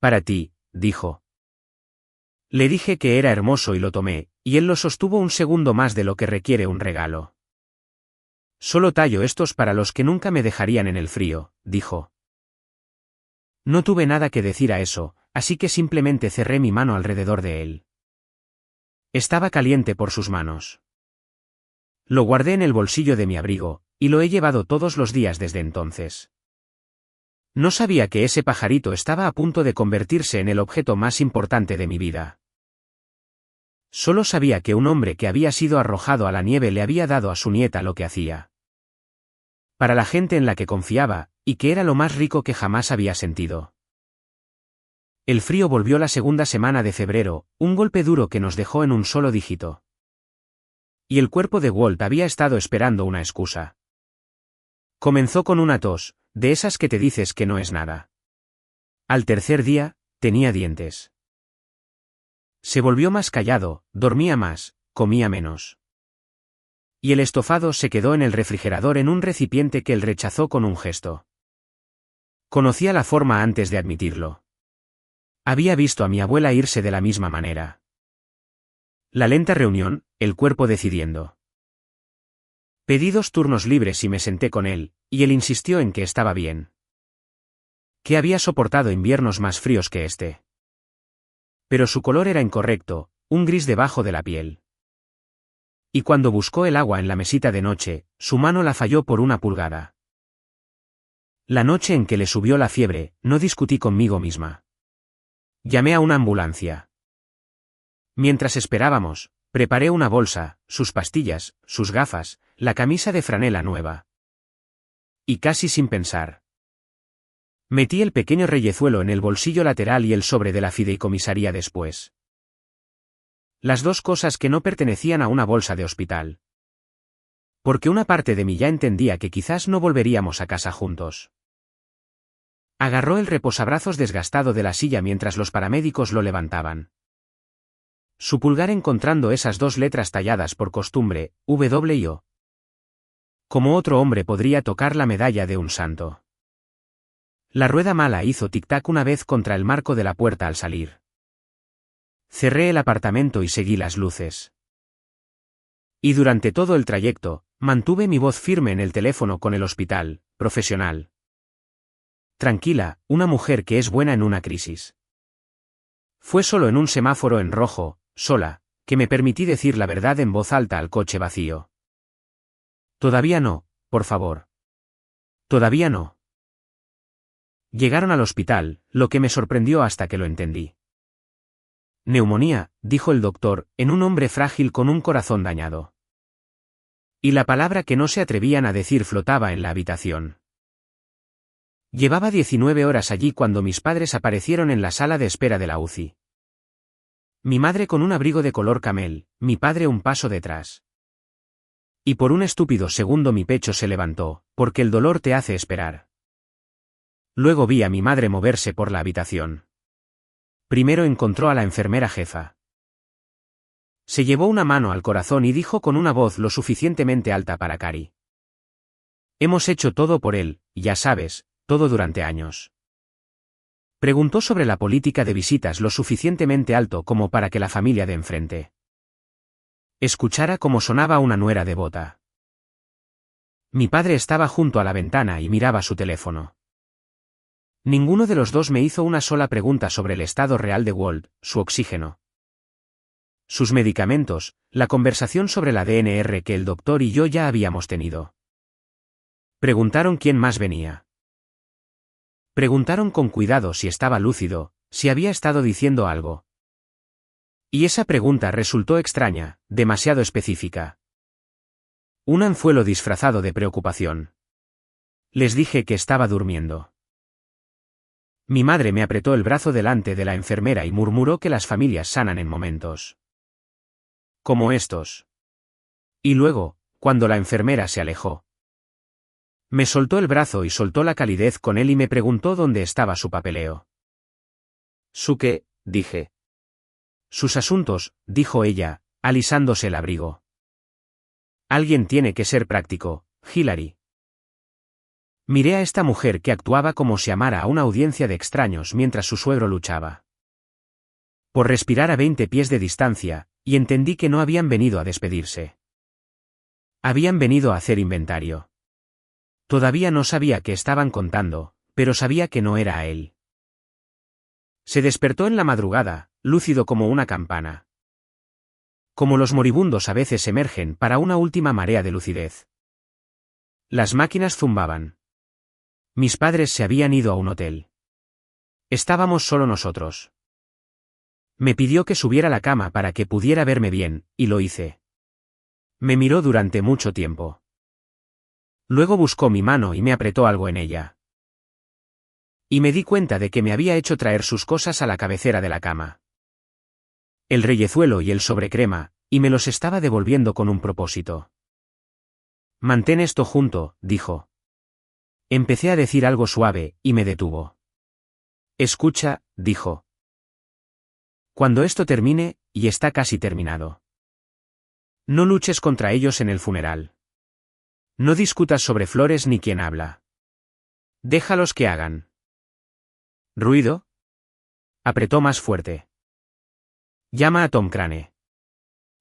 A: Para ti, dijo. Le dije que era hermoso y lo tomé, y él lo sostuvo un segundo más de lo que requiere un regalo. Solo tallo estos para los que nunca me dejarían en el frío, dijo. No tuve nada que decir a eso, así que simplemente cerré mi mano alrededor de él. Estaba caliente por sus manos. Lo guardé en el bolsillo de mi abrigo, y lo he llevado todos los días desde entonces. No sabía que ese pajarito estaba a punto de convertirse en el objeto más importante de mi vida. Solo sabía que un hombre que había sido arrojado a la nieve le había dado a su nieta lo que hacía. Para la gente en la que confiaba, y que era lo más rico que jamás había sentido. El frío volvió la segunda semana de febrero, un golpe duro que nos dejó en un solo dígito. Y el cuerpo de Walt había estado esperando una excusa. Comenzó con una tos, de esas que te dices que no es nada. Al tercer día, tenía dientes. Se volvió más callado, dormía más, comía menos. Y el estofado se quedó en el refrigerador en un recipiente que él rechazó con un gesto. Conocía la forma antes de admitirlo. Había visto a mi abuela irse de la misma manera. La lenta reunión, el cuerpo decidiendo. Pedí 2 turnos libres y me senté con él, y él insistió en que estaba bien. Que había soportado inviernos más fríos que este. Pero su color era incorrecto, un gris debajo de la piel. Y cuando buscó el agua en la mesita de noche, su mano la falló por 1 pulgada. La noche en que le subió la fiebre, no discutí conmigo misma. Llamé a una ambulancia. Mientras esperábamos, preparé una bolsa, sus pastillas, sus gafas, la camisa de franela nueva. Y casi sin pensar. Metí el pequeño reyezuelo en el bolsillo lateral y el sobre de la fideicomisaría después. Las 2 cosas que no pertenecían a una bolsa de hospital. Porque una parte de mí ya entendía que quizás no volveríamos a casa juntos. Agarró el reposabrazos desgastado de la silla mientras los paramédicos lo levantaban. Su pulgar encontrando esas 2 letras talladas por costumbre, W y O. Como otro hombre podría tocar la medalla de un santo. La rueda mala hizo tic-tac una vez contra el marco de la puerta al salir. Cerré el apartamento y seguí las luces. Y durante todo el trayecto, mantuve mi voz firme en el teléfono con el hospital, profesional. Tranquila, una mujer que es buena en una crisis. Fue solo en un semáforo en rojo, sola, que me permití decir la verdad en voz alta al coche vacío. Todavía no, por favor. Todavía no. Llegaron al hospital, lo que me sorprendió hasta que lo entendí. Neumonía, dijo el doctor, en un hombre frágil con un corazón dañado. Y la palabra que no se atrevían a decir flotaba en la habitación. Llevaba 19 horas allí cuando mis padres aparecieron en la sala de espera de la UCI. Mi madre con un abrigo de color camel, mi padre un paso detrás. Y por un estúpido segundo mi pecho se levantó, porque el dolor te hace esperar. Luego vi a mi madre moverse por la habitación. Primero encontró a la enfermera jefa. Se llevó una mano al corazón y dijo con una voz lo suficientemente alta para Cari. Hemos hecho todo por él, ya sabes, todo durante años. Preguntó sobre la política de visitas lo suficientemente alto como para que la familia de enfrente escuchara cómo sonaba una nuera devota. Mi padre estaba junto a la ventana y miraba su teléfono. Ninguno de los dos me hizo una sola pregunta sobre el estado real de Walt, su oxígeno, sus medicamentos, la conversación sobre la DNR que el doctor y yo ya habíamos tenido. Preguntaron quién más venía. Preguntaron con cuidado si estaba lúcido, si había estado diciendo algo. Y esa pregunta resultó extraña, demasiado específica. Un anzuelo disfrazado de preocupación. Les dije que estaba durmiendo. Mi madre me apretó el brazo delante de la enfermera y murmuró que las familias sanan en momentos como estos. Y luego, cuando la enfermera se alejó, me soltó el brazo y soltó la calidez con él y me preguntó dónde estaba su papeleo. ¿Su qué? Dije. Sus asuntos, dijo ella, alisándose el abrigo. Alguien tiene que ser práctico, Hilary. Miré a esta mujer que actuaba como si amara a una audiencia de extraños mientras su suegro luchaba por respirar a 20 pies de distancia, y entendí que no habían venido a despedirse. Habían venido a hacer inventario. Todavía no sabía qué estaban contando, pero sabía que no era a él. Se despertó en la madrugada, lúcido como una campana. Como los moribundos a veces emergen para una última marea de lucidez. Las máquinas zumbaban. Mis padres se habían ido a un hotel. Estábamos solo nosotros. Me pidió que subiera a la cama para que pudiera verme bien, y lo hice. Me miró durante mucho tiempo. Luego buscó mi mano y me apretó algo en ella. Y me di cuenta de que me había hecho traer sus cosas a la cabecera de la cama. El reyezuelo y el sobrecrema, y me los estaba devolviendo con un propósito. Mantén esto junto, dijo. Empecé a decir algo suave, y me detuvo. Escucha, dijo. Cuando esto termine, y está casi terminado. No luches contra ellos en el funeral. No discutas sobre flores ni quién habla. Déjalos que hagan. ¿Ruido? Apretó más fuerte. Llama a Tom Crane.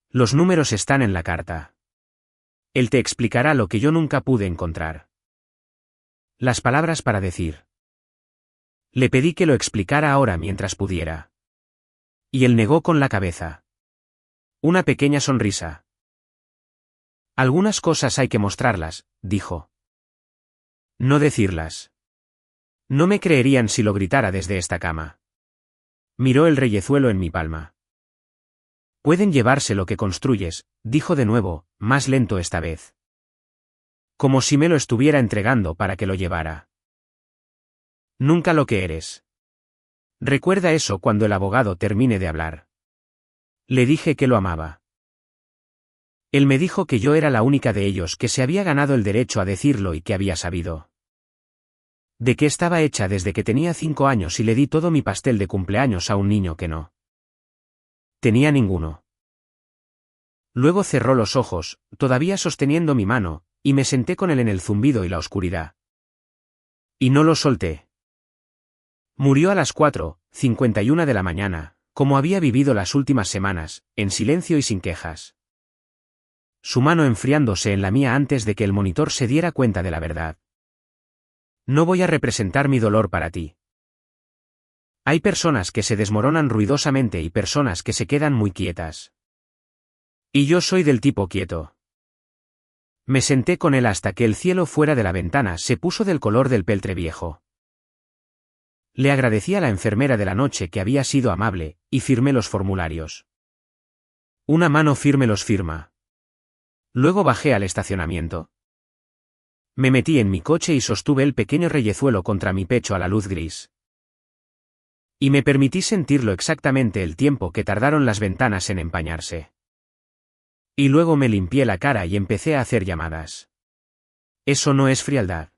A: Los números están en la carta. Él te explicará lo que yo nunca pude encontrar. Las palabras para decir. Le pedí que lo explicara ahora mientras pudiera. Y él negó con la cabeza. Una pequeña sonrisa. Algunas cosas hay que mostrarlas, dijo. No decirlas. No me creerían si lo gritara desde esta cama. Miró el reyezuelo en mi palma. Pueden llevarse lo que construyes, dijo de nuevo, más lento esta vez. Como si me lo estuviera entregando para que lo llevara. Nunca lo que eres. Recuerda eso cuando el abogado termine de hablar. Le dije que lo amaba. Él me dijo que yo era la única de ellos que se había ganado el derecho a decirlo y que había sabido de qué estaba hecha desde que tenía 5 años y le di todo mi pastel de cumpleaños a un niño que no tenía ninguno. Luego cerró los ojos, todavía sosteniendo mi mano, y me senté con él en el zumbido y la oscuridad. Y no lo solté. Murió a las 4:51 de la mañana, como había vivido las últimas semanas, en silencio y sin quejas. Su mano enfriándose en la mía antes de que el monitor se diera cuenta de la verdad. No voy a representar mi dolor para ti. Hay personas que se desmoronan ruidosamente y personas que se quedan muy quietas. Y yo soy del tipo quieto. Me senté con él hasta que el cielo fuera de la ventana se puso del color del peltre viejo. Le agradecí a la enfermera de la noche que había sido amable, y firmé los formularios. Una mano firme los firma. Luego bajé al estacionamiento. Me metí en mi coche y sostuve el pequeño reyezuelo contra mi pecho a la luz gris. Y me permití sentirlo exactamente el tiempo que tardaron las ventanas en empañarse. Y luego me limpié la cara y empecé a hacer llamadas. Eso no es frialdad.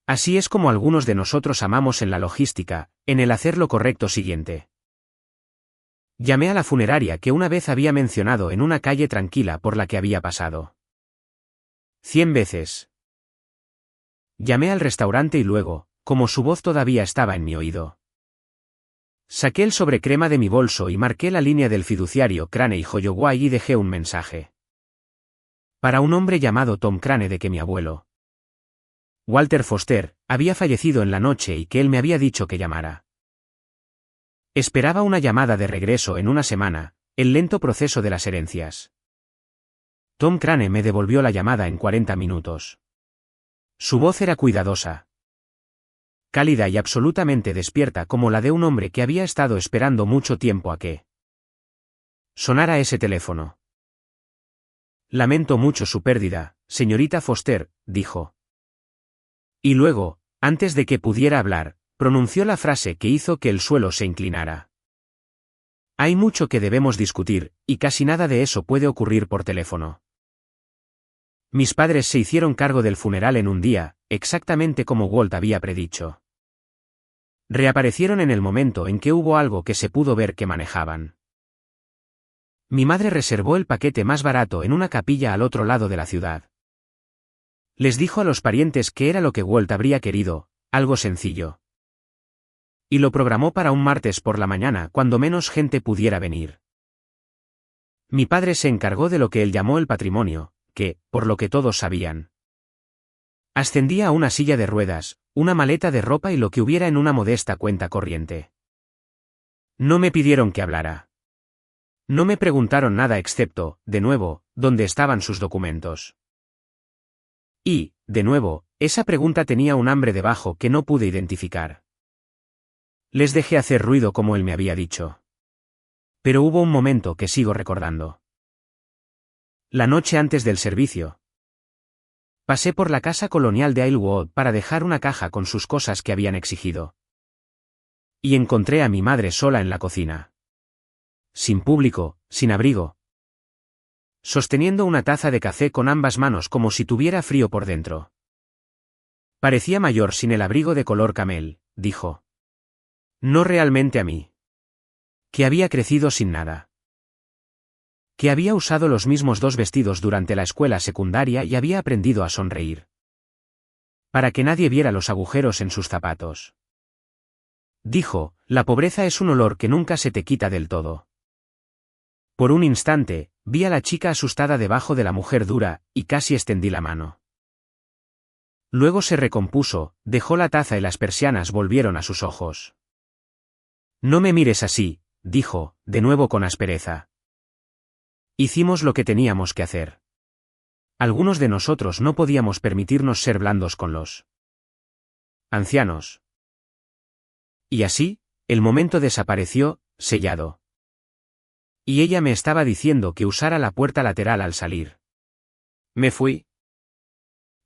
A: Así es como algunos de nosotros amamos en la logística, en el hacer lo correcto siguiente. Llamé a la funeraria que una vez había mencionado en una calle tranquila por la que había pasado 100 veces. Llamé al restaurante y luego, como su voz todavía estaba en mi oído, saqué el sobrecrema de mi bolso y marqué la línea del fiduciario Crane y Holloway y dejé un mensaje. Para un hombre llamado Tom Crane de que mi abuelo, Walter Foster, había fallecido en la noche y que él me había dicho que llamara. Esperaba una llamada de regreso en una semana, el lento proceso de las herencias. Tom Crane me devolvió la llamada en 40 minutos. Su voz era cuidadosa, cálida y absolutamente despierta como la de un hombre que había estado esperando mucho tiempo a que sonara ese teléfono. Lamento mucho su pérdida, señorita Foster, dijo. Y luego, antes de que pudiera hablar, pronunció la frase que hizo que el suelo se inclinara. Hay mucho que debemos discutir, y casi nada de eso puede ocurrir por teléfono. Mis padres se hicieron cargo del funeral en un día, exactamente como Walt había predicho. Reaparecieron en el momento en que hubo algo que se pudo ver que manejaban. Mi madre reservó el paquete más barato en una capilla al otro lado de la ciudad. Les dijo a los parientes que era lo que Walt habría querido, algo sencillo. Y lo programó para un martes por la mañana cuando menos gente pudiera venir. Mi padre se encargó de lo que él llamó el patrimonio, que, por lo que todos sabían, ascendía a una silla de ruedas, una maleta de ropa y lo que hubiera en una modesta cuenta corriente. No me pidieron que hablara. No me preguntaron nada excepto, de nuevo, dónde estaban sus documentos. Y, de nuevo, esa pregunta tenía un hambre debajo que no pude identificar. Les dejé hacer ruido como él me había dicho. Pero hubo un momento que sigo recordando. La noche antes del servicio. Pasé por la casa colonial de Islewood para dejar una caja con sus cosas que habían exigido. Y encontré a mi madre sola en la cocina. Sin público, sin abrigo. Sosteniendo una taza de café con ambas manos como si tuviera frío por dentro. Parecía mayor sin el abrigo de color camel, dijo. No realmente a mí. Que había crecido sin nada. Que había usado los mismos 2 vestidos durante la escuela secundaria y había aprendido a sonreír. Para que nadie viera los agujeros en sus zapatos. Dijo, la pobreza es un olor que nunca se te quita del todo. Por un instante, vi a la chica asustada debajo de la mujer dura, y casi extendí la mano. Luego se recompuso, dejó la taza y las persianas volvieron a sus ojos. No me mires así, dijo, de nuevo con aspereza. Hicimos lo que teníamos que hacer. Algunos de nosotros no podíamos permitirnos ser blandos con los ancianos. Y así, el momento desapareció, sellado. Y ella me estaba diciendo que usara la puerta lateral al salir. Me fui.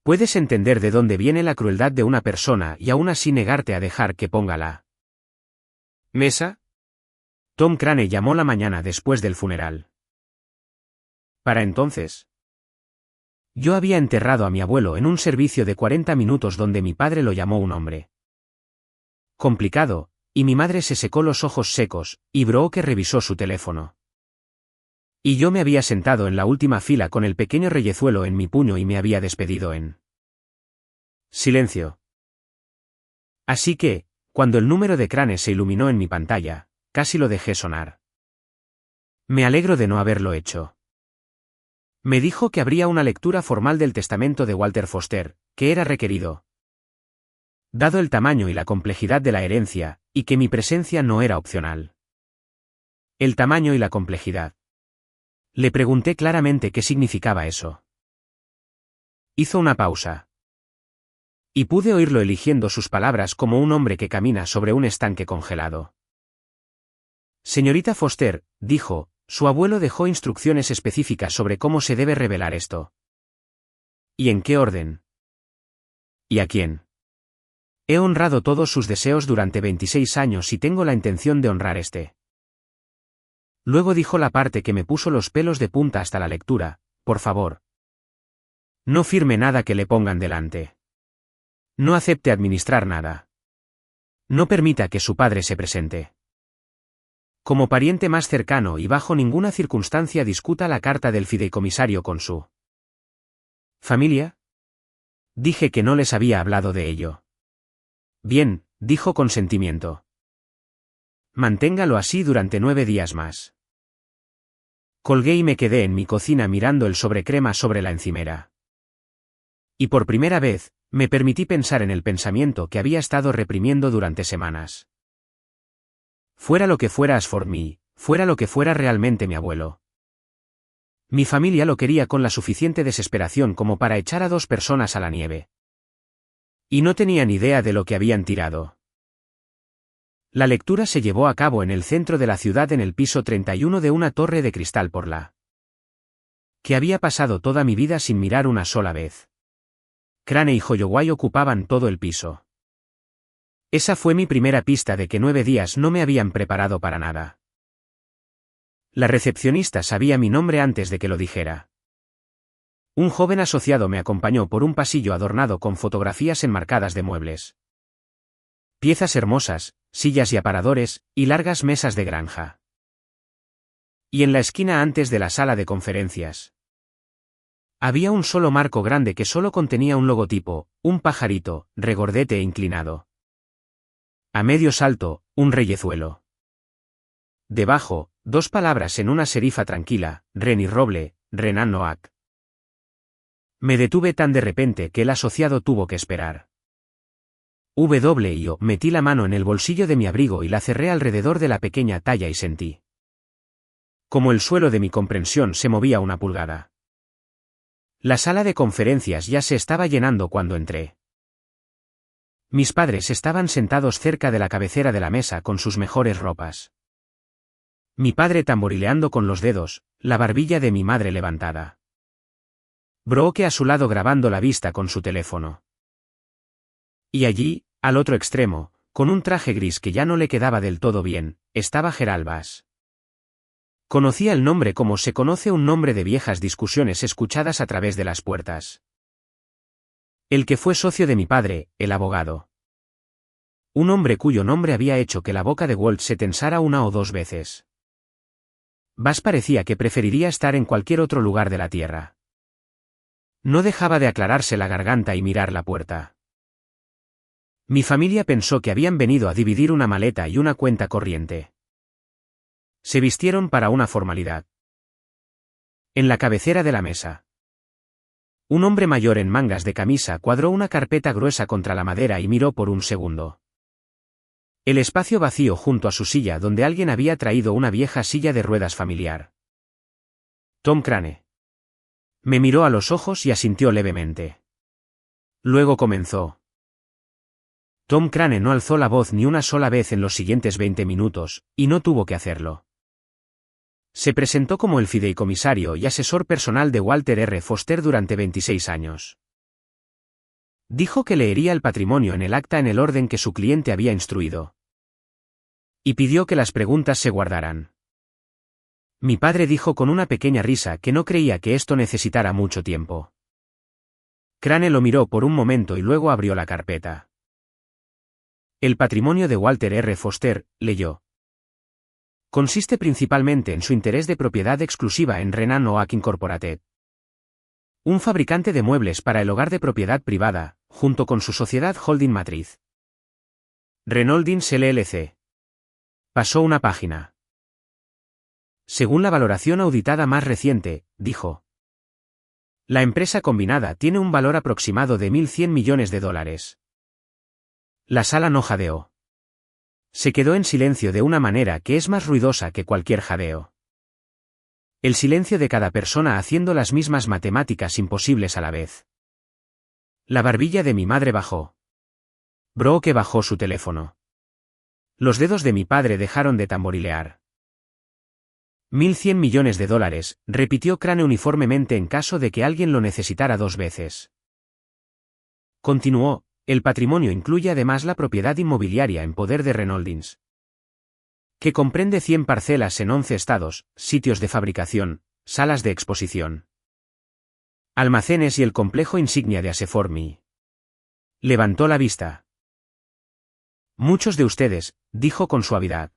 A: Puedes entender de dónde viene la crueldad de una persona y aún así negarte a dejar que ponga la mesa. Tom Crane llamó la mañana después del funeral. Para entonces, yo había enterrado a mi abuelo en un servicio de 40 minutos donde mi padre lo llamó un hombre complicado, y mi madre se secó los ojos secos, y Brooke revisó su teléfono. Y yo me había sentado en la última fila con el pequeño reyezuelo en mi puño y me había despedido en silencio. Así que, cuando el número de Crane se iluminó en mi pantalla, casi lo dejé sonar. Me alegro de no haberlo hecho. Me dijo que habría una lectura formal del testamento de Walter Foster, que era requerido, dado el tamaño y la complejidad de la herencia, y que mi presencia no era opcional. El tamaño y la complejidad. Le pregunté claramente qué significaba eso. Hizo una pausa. Y pude oírlo eligiendo sus palabras como un hombre que camina sobre un estanque congelado. Señorita Foster, dijo, su abuelo dejó instrucciones específicas sobre cómo se debe revelar esto. ¿Y en qué orden? ¿Y a quién? He honrado todos sus deseos durante 26 años y tengo la intención de honrar este. Luego dijo la parte que me puso los pelos de punta hasta la lectura, por favor. No firme nada que le pongan delante. No acepte administrar nada. No permita que su padre se presente. Como pariente más cercano y bajo ninguna circunstancia discuta la carta del fideicomisario con su familia. Dije que no les había hablado de ello. Bien, dijo con sentimiento. Manténgalo así durante 9 días más. Colgué y me quedé en mi cocina mirando el sobrecrema sobre la encimera. Y por primera vez, me permití pensar en el pensamiento que había estado reprimiendo durante semanas. Fuera lo que fuera As for Me, fuera lo que fuera realmente mi abuelo. Mi familia lo quería con la suficiente desesperación como para echar a 2 personas a la nieve. Y no tenían idea de lo que habían tirado. La lectura se llevó a cabo en el centro de la ciudad en el piso 31 de una torre de cristal por la que había pasado toda mi vida sin mirar una sola vez. Crane y Holloway ocupaban todo el piso. Esa fue mi primera pista de que 9 días no me habían preparado para nada. La recepcionista sabía mi nombre antes de que lo dijera. Un joven asociado me acompañó por un pasillo adornado con fotografías enmarcadas de muebles. Piezas hermosas, sillas y aparadores, y largas mesas de granja. Y en la esquina antes de la sala de conferencias había un solo marco grande que solo contenía un logotipo, un pajarito, regordete e inclinado. A medio salto, un reyezuelo. Debajo, 2 palabras en una serifa tranquila, Ren y Roble, Renan Noack. Me detuve tan de repente que el asociado tuvo que esperar. Yo metí la mano en el bolsillo de mi abrigo y la cerré alrededor de la pequeña talla y sentí como el suelo de mi comprensión se movía 1 pulgada. La sala de conferencias ya se estaba llenando cuando entré. Mis padres estaban sentados cerca de la cabecera de la mesa con sus mejores ropas. Mi padre tamborileando con los dedos, la barbilla de mi madre levantada. Brooke a su lado grabando la vista con su teléfono. Y allí, al otro extremo, con un traje gris que ya no le quedaba del todo bien, estaba Gerald Bass. Conocía el nombre como se conoce un nombre de viejas discusiones escuchadas a través de las puertas. El que fue socio de mi padre, el abogado. Un hombre cuyo nombre había hecho que la boca de Walt se tensara 1 o 2 veces. Bass parecía que preferiría estar en cualquier otro lugar de la tierra. No dejaba de aclararse la garganta y mirar la puerta. Mi familia pensó que habían venido a dividir una maleta y una cuenta corriente. Se vistieron para una formalidad. En la cabecera de la mesa. Un hombre mayor en mangas de camisa cuadró una carpeta gruesa contra la madera y miró por un segundo. El espacio vacío junto a su silla donde alguien había traído una vieja silla de ruedas familiar. Tom Crane. Me miró a los ojos y asintió levemente. Luego comenzó. Tom Crane no alzó la voz ni una sola vez en los siguientes 20 minutos, y no tuvo que hacerlo. Se presentó como el fideicomisario y asesor personal de Walter R. Foster durante 26 años. Dijo que leería el patrimonio en el acta en el orden que su cliente había instruido. Y pidió que las preguntas se guardaran. Mi padre dijo con una pequeña risa que no creía que esto necesitara mucho tiempo. Crane lo miró por un momento y luego abrió la carpeta. El patrimonio de Walter R. Foster, leyó. Consiste principalmente en su interés de propiedad exclusiva en Renan Noack Incorporated. Un fabricante de muebles para el hogar de propiedad privada, junto con su sociedad holding matriz. Renoldins LLC. Pasó una página. Según la valoración auditada más reciente, dijo. La empresa combinada tiene un valor aproximado de $1.100 millones. La sala no jadeó. Se quedó en silencio de una manera que es más ruidosa que cualquier jadeo. El silencio de cada persona haciendo las mismas matemáticas imposibles a la vez. La barbilla de mi madre bajó. Brooke bajó su teléfono. Los dedos de mi padre dejaron de tamborilear. $1.100 millones, repitió Crane uniformemente en caso de que alguien lo necesitara 2 veces. Continuó. El patrimonio incluye además la propiedad inmobiliaria en poder de Renoldins, que comprende 100 parcelas en 11 estados, sitios de fabricación, salas de exposición, almacenes y el complejo insignia de As for Me. Levantó la vista. Muchos de ustedes, dijo con suavidad,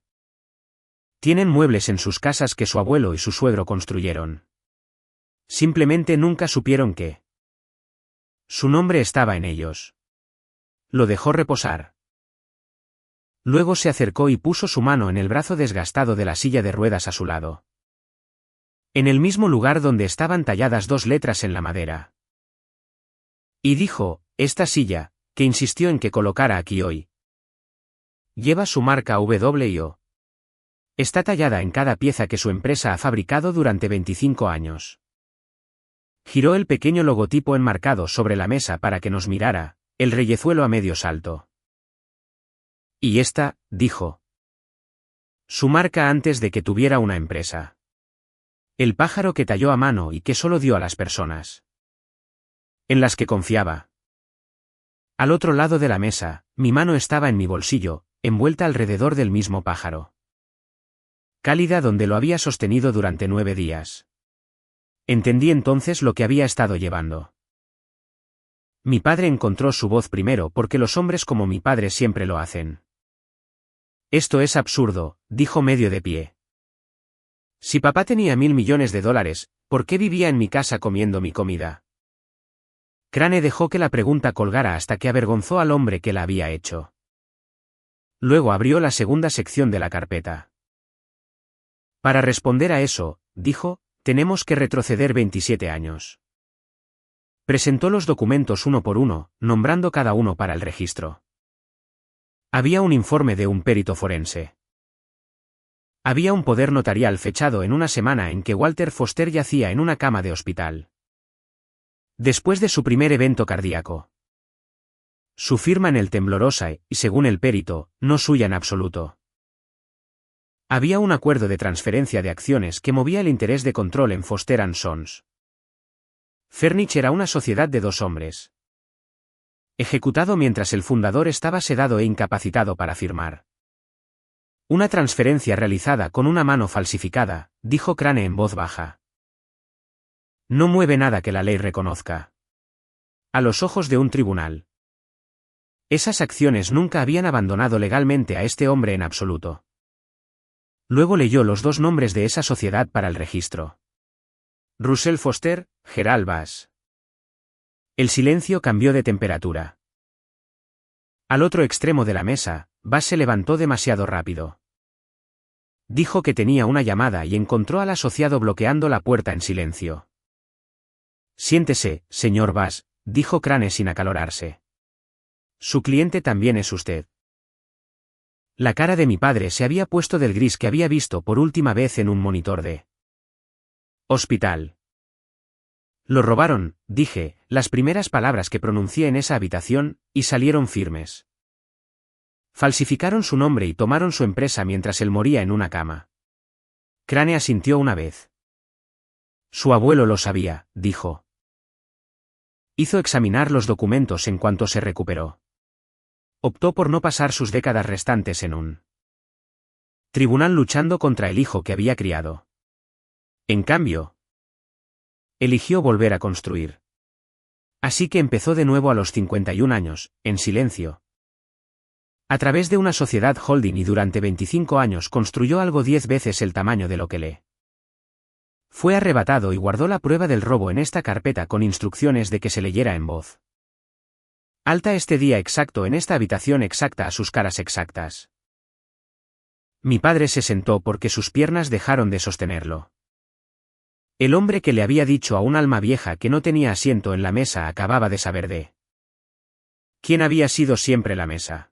A: Tienen muebles en sus casas que su abuelo y su suegro construyeron. Simplemente nunca supieron que su nombre estaba en ellos. Lo dejó reposar. Luego se acercó y puso su mano en el brazo desgastado de la silla de ruedas a su lado. En el mismo lugar donde estaban talladas 2 letras en la madera. Y dijo, esta silla, que insistió en que colocara aquí hoy, lleva su marca W&O. Está tallada en cada pieza que su empresa ha fabricado durante 25 años. Giró el pequeño logotipo enmarcado sobre la mesa para que nos mirara, el reyezuelo a medio salto. Y esta, dijo. Su marca antes de que tuviera una empresa. El pájaro que talló a mano y que solo dio a las personas en las que confiaba. Al otro lado de la mesa, mi mano estaba en mi bolsillo, envuelta alrededor del mismo pájaro. Cálida donde lo había sostenido durante 9 días. Entendí entonces lo que había estado llevando. Mi padre encontró su voz primero porque los hombres como mi padre siempre lo hacen. Esto es absurdo, dijo medio de pie. Si papá tenía $1.000 millones, ¿por qué vivía en mi casa comiendo mi comida? Crane dejó que la pregunta colgara hasta que avergonzó al hombre que la había hecho. Luego abrió la segunda sección de la carpeta. Para responder a eso, dijo, tenemos que retroceder 27 años. Presentó los documentos uno por uno, nombrando cada uno para el registro. Había un informe de un perito forense. Había un poder notarial fechado en una semana en que Walter Foster yacía en una cama de hospital. Después de su primer evento cardíaco. Su firma en el temblorosa y, según el perito, no suya en absoluto. Había un acuerdo de transferencia de acciones que movía el interés de control en Foster & Sons. Furniture era una sociedad de 2 hombres. Ejecutado mientras el fundador estaba sedado e incapacitado para firmar. Una transferencia realizada con una mano falsificada, dijo Crane en voz baja. No mueve nada que la ley reconozca. A los ojos de un tribunal. Esas acciones nunca habían abandonado legalmente a este hombre en absoluto. Luego leyó los 2 nombres de esa sociedad para el registro. Russell Foster, Gerald Bass. El silencio cambió de temperatura. Al otro extremo de la mesa, Bass se levantó demasiado rápido. Dijo que tenía una llamada y encontró al asociado bloqueando la puerta en silencio. Siéntese, señor Bass, dijo Crane sin acalorarse. Su cliente también es usted. La cara de mi padre se había puesto del gris que había visto por última vez en un monitor de hospital. Lo robaron, dije, las primeras palabras que pronuncié en esa habitación, y salieron firmes. Falsificaron su nombre y tomaron su empresa mientras él moría en una cama. Crane asintió una vez. Su abuelo lo sabía, dijo. Hizo examinar los documentos en cuanto se recuperó. Optó por no pasar sus décadas restantes en un tribunal luchando contra el hijo que había criado. En cambio, eligió volver a construir. Así que empezó de nuevo a los 51 años, en silencio. A través de una sociedad holding y durante 25 años construyó algo 10 veces el tamaño de lo que le fue arrebatado y guardó la prueba del robo en esta carpeta con instrucciones de que se leyera en voz alta este día exacto en esta habitación exacta a sus caras exactas. Mi padre se sentó porque sus piernas dejaron de sostenerlo. El hombre que le había dicho a un alma vieja que no tenía asiento en la mesa acababa de saber de quién había sido siempre la mesa.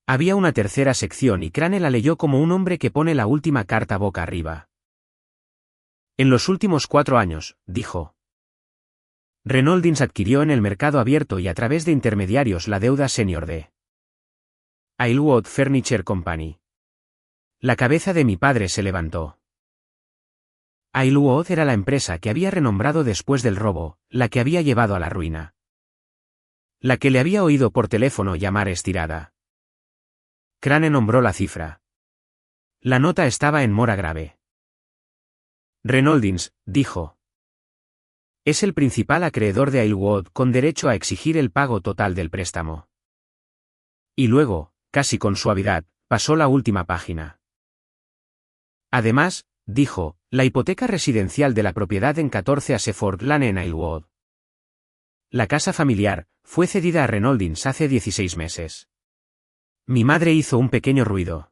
A: Había una tercera sección y Crane la leyó como un hombre que pone la última carta boca arriba. En los últimos 4 años, dijo. Reynolds adquirió en el mercado abierto y a través de intermediarios la deuda senior de Aylwood Furniture Company. La cabeza de mi padre se levantó. Aylwood era la empresa que había renombrado después del robo, la que había llevado a la ruina. La que le había oído por teléfono llamar estirada. Crane nombró la cifra. La nota estaba en mora grave. Reynolds, dijo. Es el principal acreedor de Aylwood con derecho a exigir el pago total del préstamo. Y luego, casi con suavidad, pasó la última página. Además, dijo, la hipoteca residencial de la propiedad en 14 Ashford Lane en Islewood. La casa familiar fue cedida a Reynolds hace 16 meses. Mi madre hizo un pequeño ruido.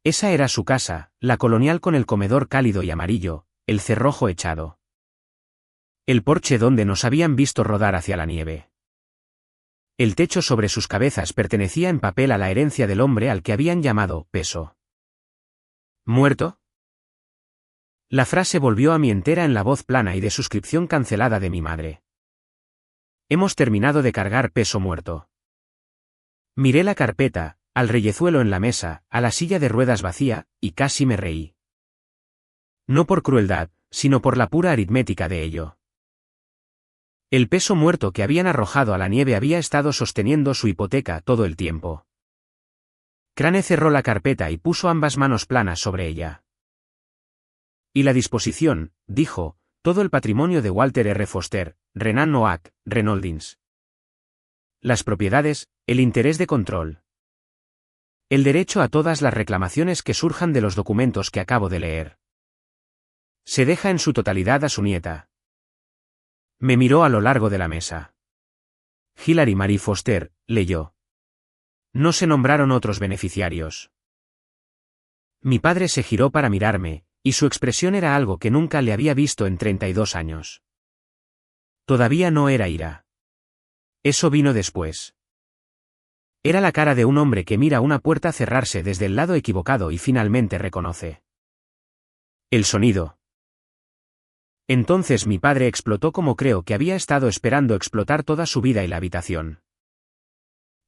A: Esa era su casa, la colonial con el comedor cálido y amarillo, el cerrojo echado. El porche donde nos habían visto rodar hacia la nieve. El techo sobre sus cabezas pertenecía en papel a la herencia del hombre al que habían llamado Peso. ¿Muerto? La frase volvió a mí entera en la voz plana y de suscripción cancelada de mi madre. Hemos terminado de cargar Peso muerto. Miré la carpeta, al reyezuelo en la mesa, a la silla de ruedas vacía, y casi me reí. No por crueldad, sino por la pura aritmética de ello. El Peso muerto que habían arrojado a la nieve había estado sosteniendo su hipoteca todo el tiempo. Crane cerró la carpeta y puso ambas manos planas sobre ella. Y la disposición, dijo, todo el patrimonio de Walter R. Foster, Renan Noack, Reynolds. Las propiedades, el interés de control. El derecho a todas las reclamaciones que surjan de los documentos que acabo de leer. Se deja en su totalidad a su nieta. Me miró a lo largo de la mesa. Hilary Marie Foster, leyó. No se nombraron otros beneficiarios. Mi padre se giró para mirarme, y su expresión era algo que nunca le había visto en 32 años. Todavía no era ira. Eso vino después. Era la cara de un hombre que mira una puerta cerrarse desde el lado equivocado y finalmente reconoce. El sonido. Entonces mi padre explotó como creo que había estado esperando explotar toda su vida y la habitación.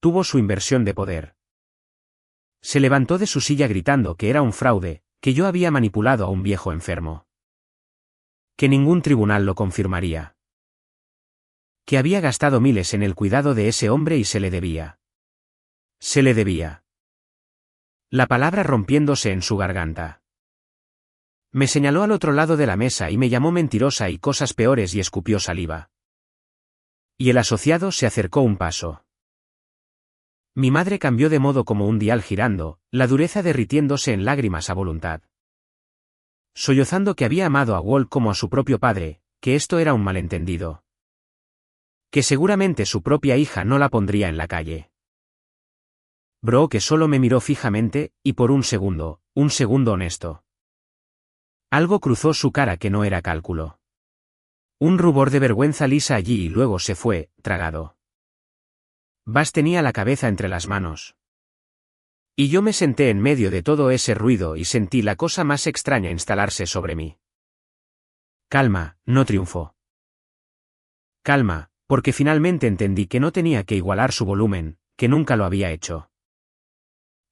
A: Tuvo su inversión de poder. Se levantó de su silla gritando que era un fraude, que yo había manipulado a un viejo enfermo. Que ningún tribunal lo confirmaría. Que había gastado miles en el cuidado de ese hombre y se le debía. Se le debía. La palabra rompiéndose en su garganta. Me señaló al otro lado de la mesa y me llamó mentirosa y cosas peores y escupió saliva. Y el asociado se acercó un paso. Mi madre cambió de modo como un dial girando, la dureza derritiéndose en lágrimas a voluntad. Sollozando que había amado a Walt como a su propio padre, que esto era un malentendido. Que seguramente su propia hija no la pondría en la calle. Brooke solo me miró fijamente, y por un segundo honesto. Algo cruzó su cara que no era cálculo. Un rubor de vergüenza lisa allí y luego se fue, tragado. Bass tenía la cabeza entre las manos. Y yo me senté en medio de todo ese ruido y sentí la cosa más extraña instalarse sobre mí. Calma, no triunfó. Calma, porque finalmente entendí que no tenía que igualar su volumen, que nunca lo había hecho.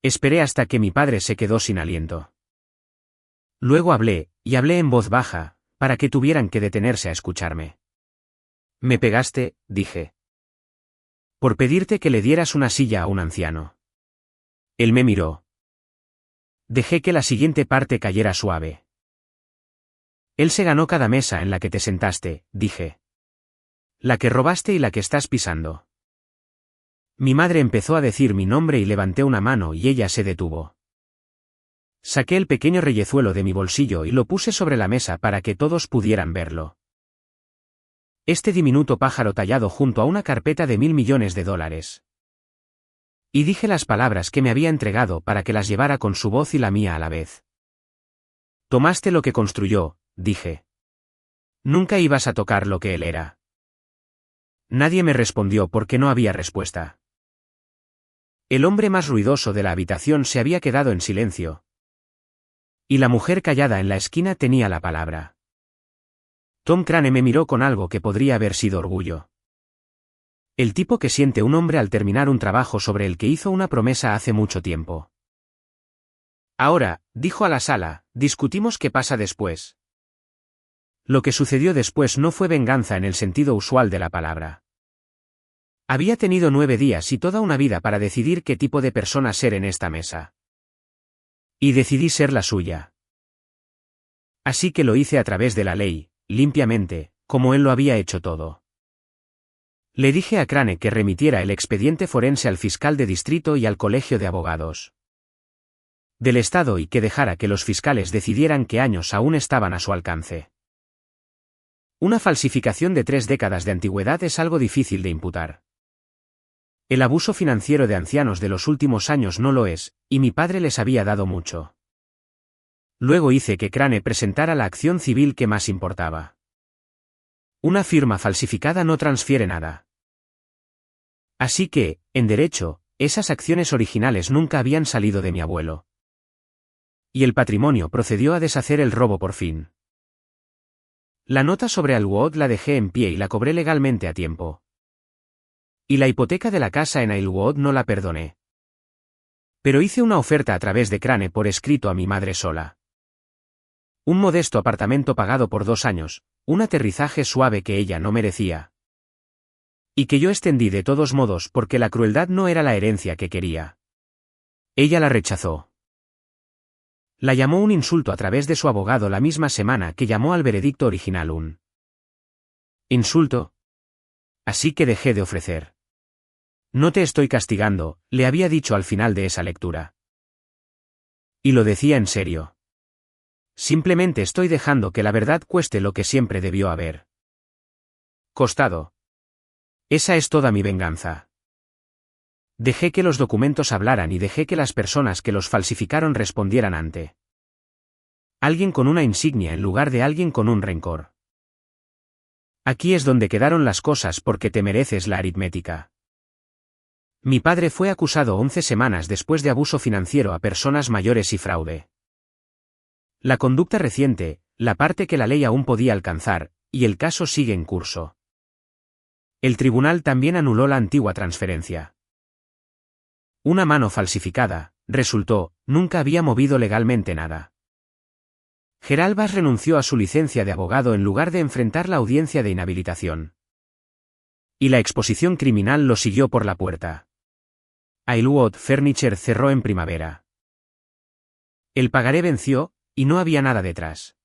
A: Esperé hasta que mi padre se quedó sin aliento. Luego hablé, y hablé en voz baja, para que tuvieran que detenerse a escucharme. Me pegaste, dije. Por pedirte que le dieras una silla a un anciano. Él me miró. Dejé que la siguiente parte cayera suave. Él se ganó cada mesa en la que te sentaste, dije. La que robaste y la que estás pisando. Mi madre empezó a decir mi nombre y levanté una mano y ella se detuvo. Saqué el pequeño reyezuelo de mi bolsillo y lo puse sobre la mesa para que todos pudieran verlo. Este diminuto pájaro tallado junto a una carpeta de $1.000 millones. Y dije las palabras que me había entregado para que las llevara con su voz y la mía a la vez. Tomaste lo que construyó, dije. Nunca ibas a tocar lo que él era. Nadie me respondió porque no había respuesta. El hombre más ruidoso de la habitación se había quedado en silencio. Y la mujer callada en la esquina tenía la palabra. Tom Crane me miró con algo que podría haber sido orgullo. El tipo que siente un hombre al terminar un trabajo sobre el que hizo una promesa hace mucho tiempo. Ahora, dijo a la sala, discutimos qué pasa después. Lo que sucedió después no fue venganza en el sentido usual de la palabra. Había tenido 9 días y toda una vida para decidir qué tipo de persona ser en esta mesa. Y decidí ser la suya. Así que lo hice a través de la ley, limpiamente, como él lo había hecho todo. Le dije a Crane que remitiera el expediente forense al fiscal de distrito y al colegio de abogados. del Estado y que dejara que los fiscales decidieran qué años aún estaban a su alcance. Una falsificación de 3 décadas de antigüedad es algo difícil de imputar. El abuso financiero de ancianos de los últimos años no lo es, y mi padre les había dado mucho. Luego hice que Crane presentara la acción civil que más importaba. Una firma falsificada no transfiere nada. Así que, en derecho, esas acciones originales nunca habían salido de mi abuelo. Y el patrimonio procedió a deshacer el robo por fin. La nota sobre Aylwood la dejé en pie y la cobré legalmente a tiempo. Y la hipoteca de la casa en Aylwood no la perdoné. Pero hice una oferta a través de Crane por escrito a mi madre sola. Un modesto apartamento pagado por 2 años, un aterrizaje suave que ella no merecía. Y que yo extendí de todos modos porque la crueldad no era la herencia que quería. Ella la rechazó. La llamó un insulto a través de su abogado la misma semana que llamó al veredicto original un insulto. Así que dejé de ofrecer. No te estoy castigando, le había dicho al final de esa lectura. Y lo decía en serio. Simplemente estoy dejando que la verdad cueste lo que siempre debió haber costado. Esa es toda mi venganza. Dejé que los documentos hablaran y dejé que las personas que los falsificaron respondieran ante alguien con una insignia en lugar de alguien con un rencor. Aquí es donde quedaron las cosas porque te mereces la aritmética. Mi padre fue acusado 11 semanas después de abuso financiero a personas mayores y fraude. La conducta reciente, la parte que la ley aún podía alcanzar, y el caso sigue en curso. El tribunal también anuló la antigua transferencia. Una mano falsificada, resultó, nunca había movido legalmente nada. Geralbas renunció a su licencia de abogado en lugar de enfrentar la audiencia de inhabilitación. Y la exposición criminal lo siguió por la puerta. Aylwood Furniture cerró en primavera. El pagaré venció, y no había nada detrás.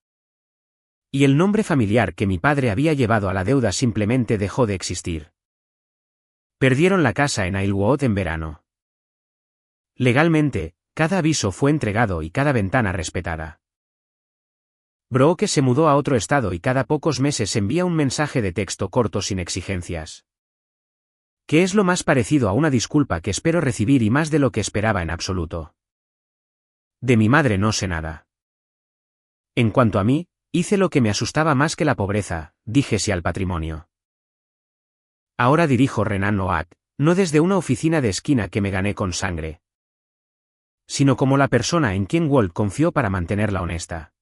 A: Y el nombre familiar que mi padre había llevado a la deuda simplemente dejó de existir. Perdieron la casa en Aylwood en verano. Legalmente, cada aviso fue entregado y cada ventana respetada. Brooke se mudó a otro estado y cada pocos meses envía un mensaje de texto corto sin exigencias. Que es lo más parecido a una disculpa que espero recibir y más de lo que esperaba en absoluto. De mi madre no sé nada. En cuanto a mí, hice lo que me asustaba más que la pobreza, dije sí al patrimonio. Ahora dirijo Renan Oak, no desde una oficina de esquina que me gané con sangre, sino como la persona en quien Walt confió para mantenerla honesta.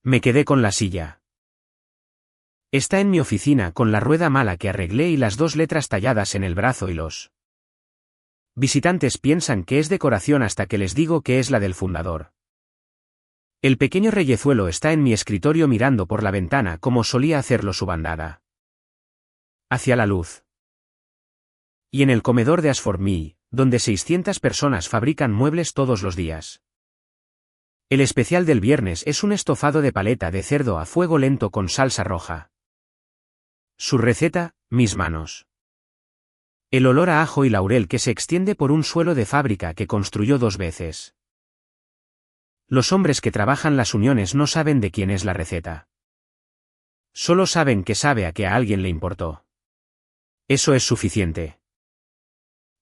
A: Me quedé con la silla. Está en mi oficina con la rueda mala que arreglé y las 2 letras talladas en el brazo y los visitantes piensan que es decoración hasta que les digo que es la del fundador. El pequeño reyezuelo está en mi escritorio mirando por la ventana como solía hacerlo su bandada. Hacia la luz. Y en el comedor de Ashford Mill, donde 600 personas fabrican muebles todos los días. El especial del viernes es un estofado de paleta de cerdo a fuego lento con salsa roja. Su receta, mis manos. El olor a ajo y laurel que se extiende por un suelo de fábrica que construyó 2 veces. Los hombres que trabajan las uniones no saben de quién es la receta. Solo saben que sabe a que a alguien le importó. Eso es suficiente.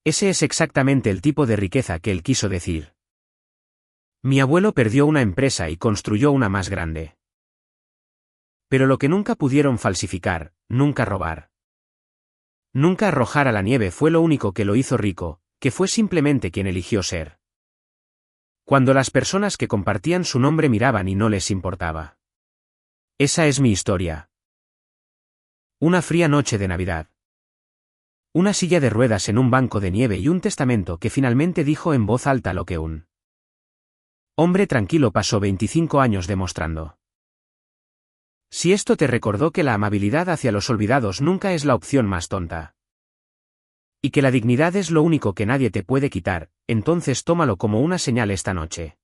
A: Ese es exactamente el tipo de riqueza que él quiso decir. Mi abuelo perdió una empresa y construyó una más grande. Pero lo que nunca pudieron falsificar, nunca robar. Nunca arrojar a la nieve fue lo único que lo hizo rico, que fue simplemente quien eligió ser. Cuando las personas que compartían su nombre miraban y no les importaba. Esa es mi historia. Una fría noche de Navidad. Una silla de ruedas en un banco de nieve y un testamento que finalmente dijo en voz alta lo que un hombre tranquilo pasó 25 años demostrando. Si esto te recordó que la amabilidad hacia los olvidados nunca es la opción más tonta. Y que la dignidad es lo único que nadie te puede quitar, entonces tómalo como una señal esta noche.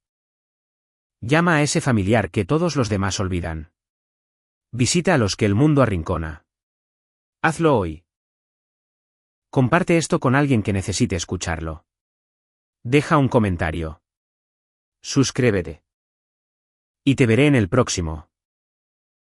A: Llama a ese familiar que todos los demás olvidan. Visita a los que el mundo arrincona. Hazlo hoy. Comparte esto con alguien que necesite escucharlo. Deja un comentario. Suscríbete. Y te veré en el próximo.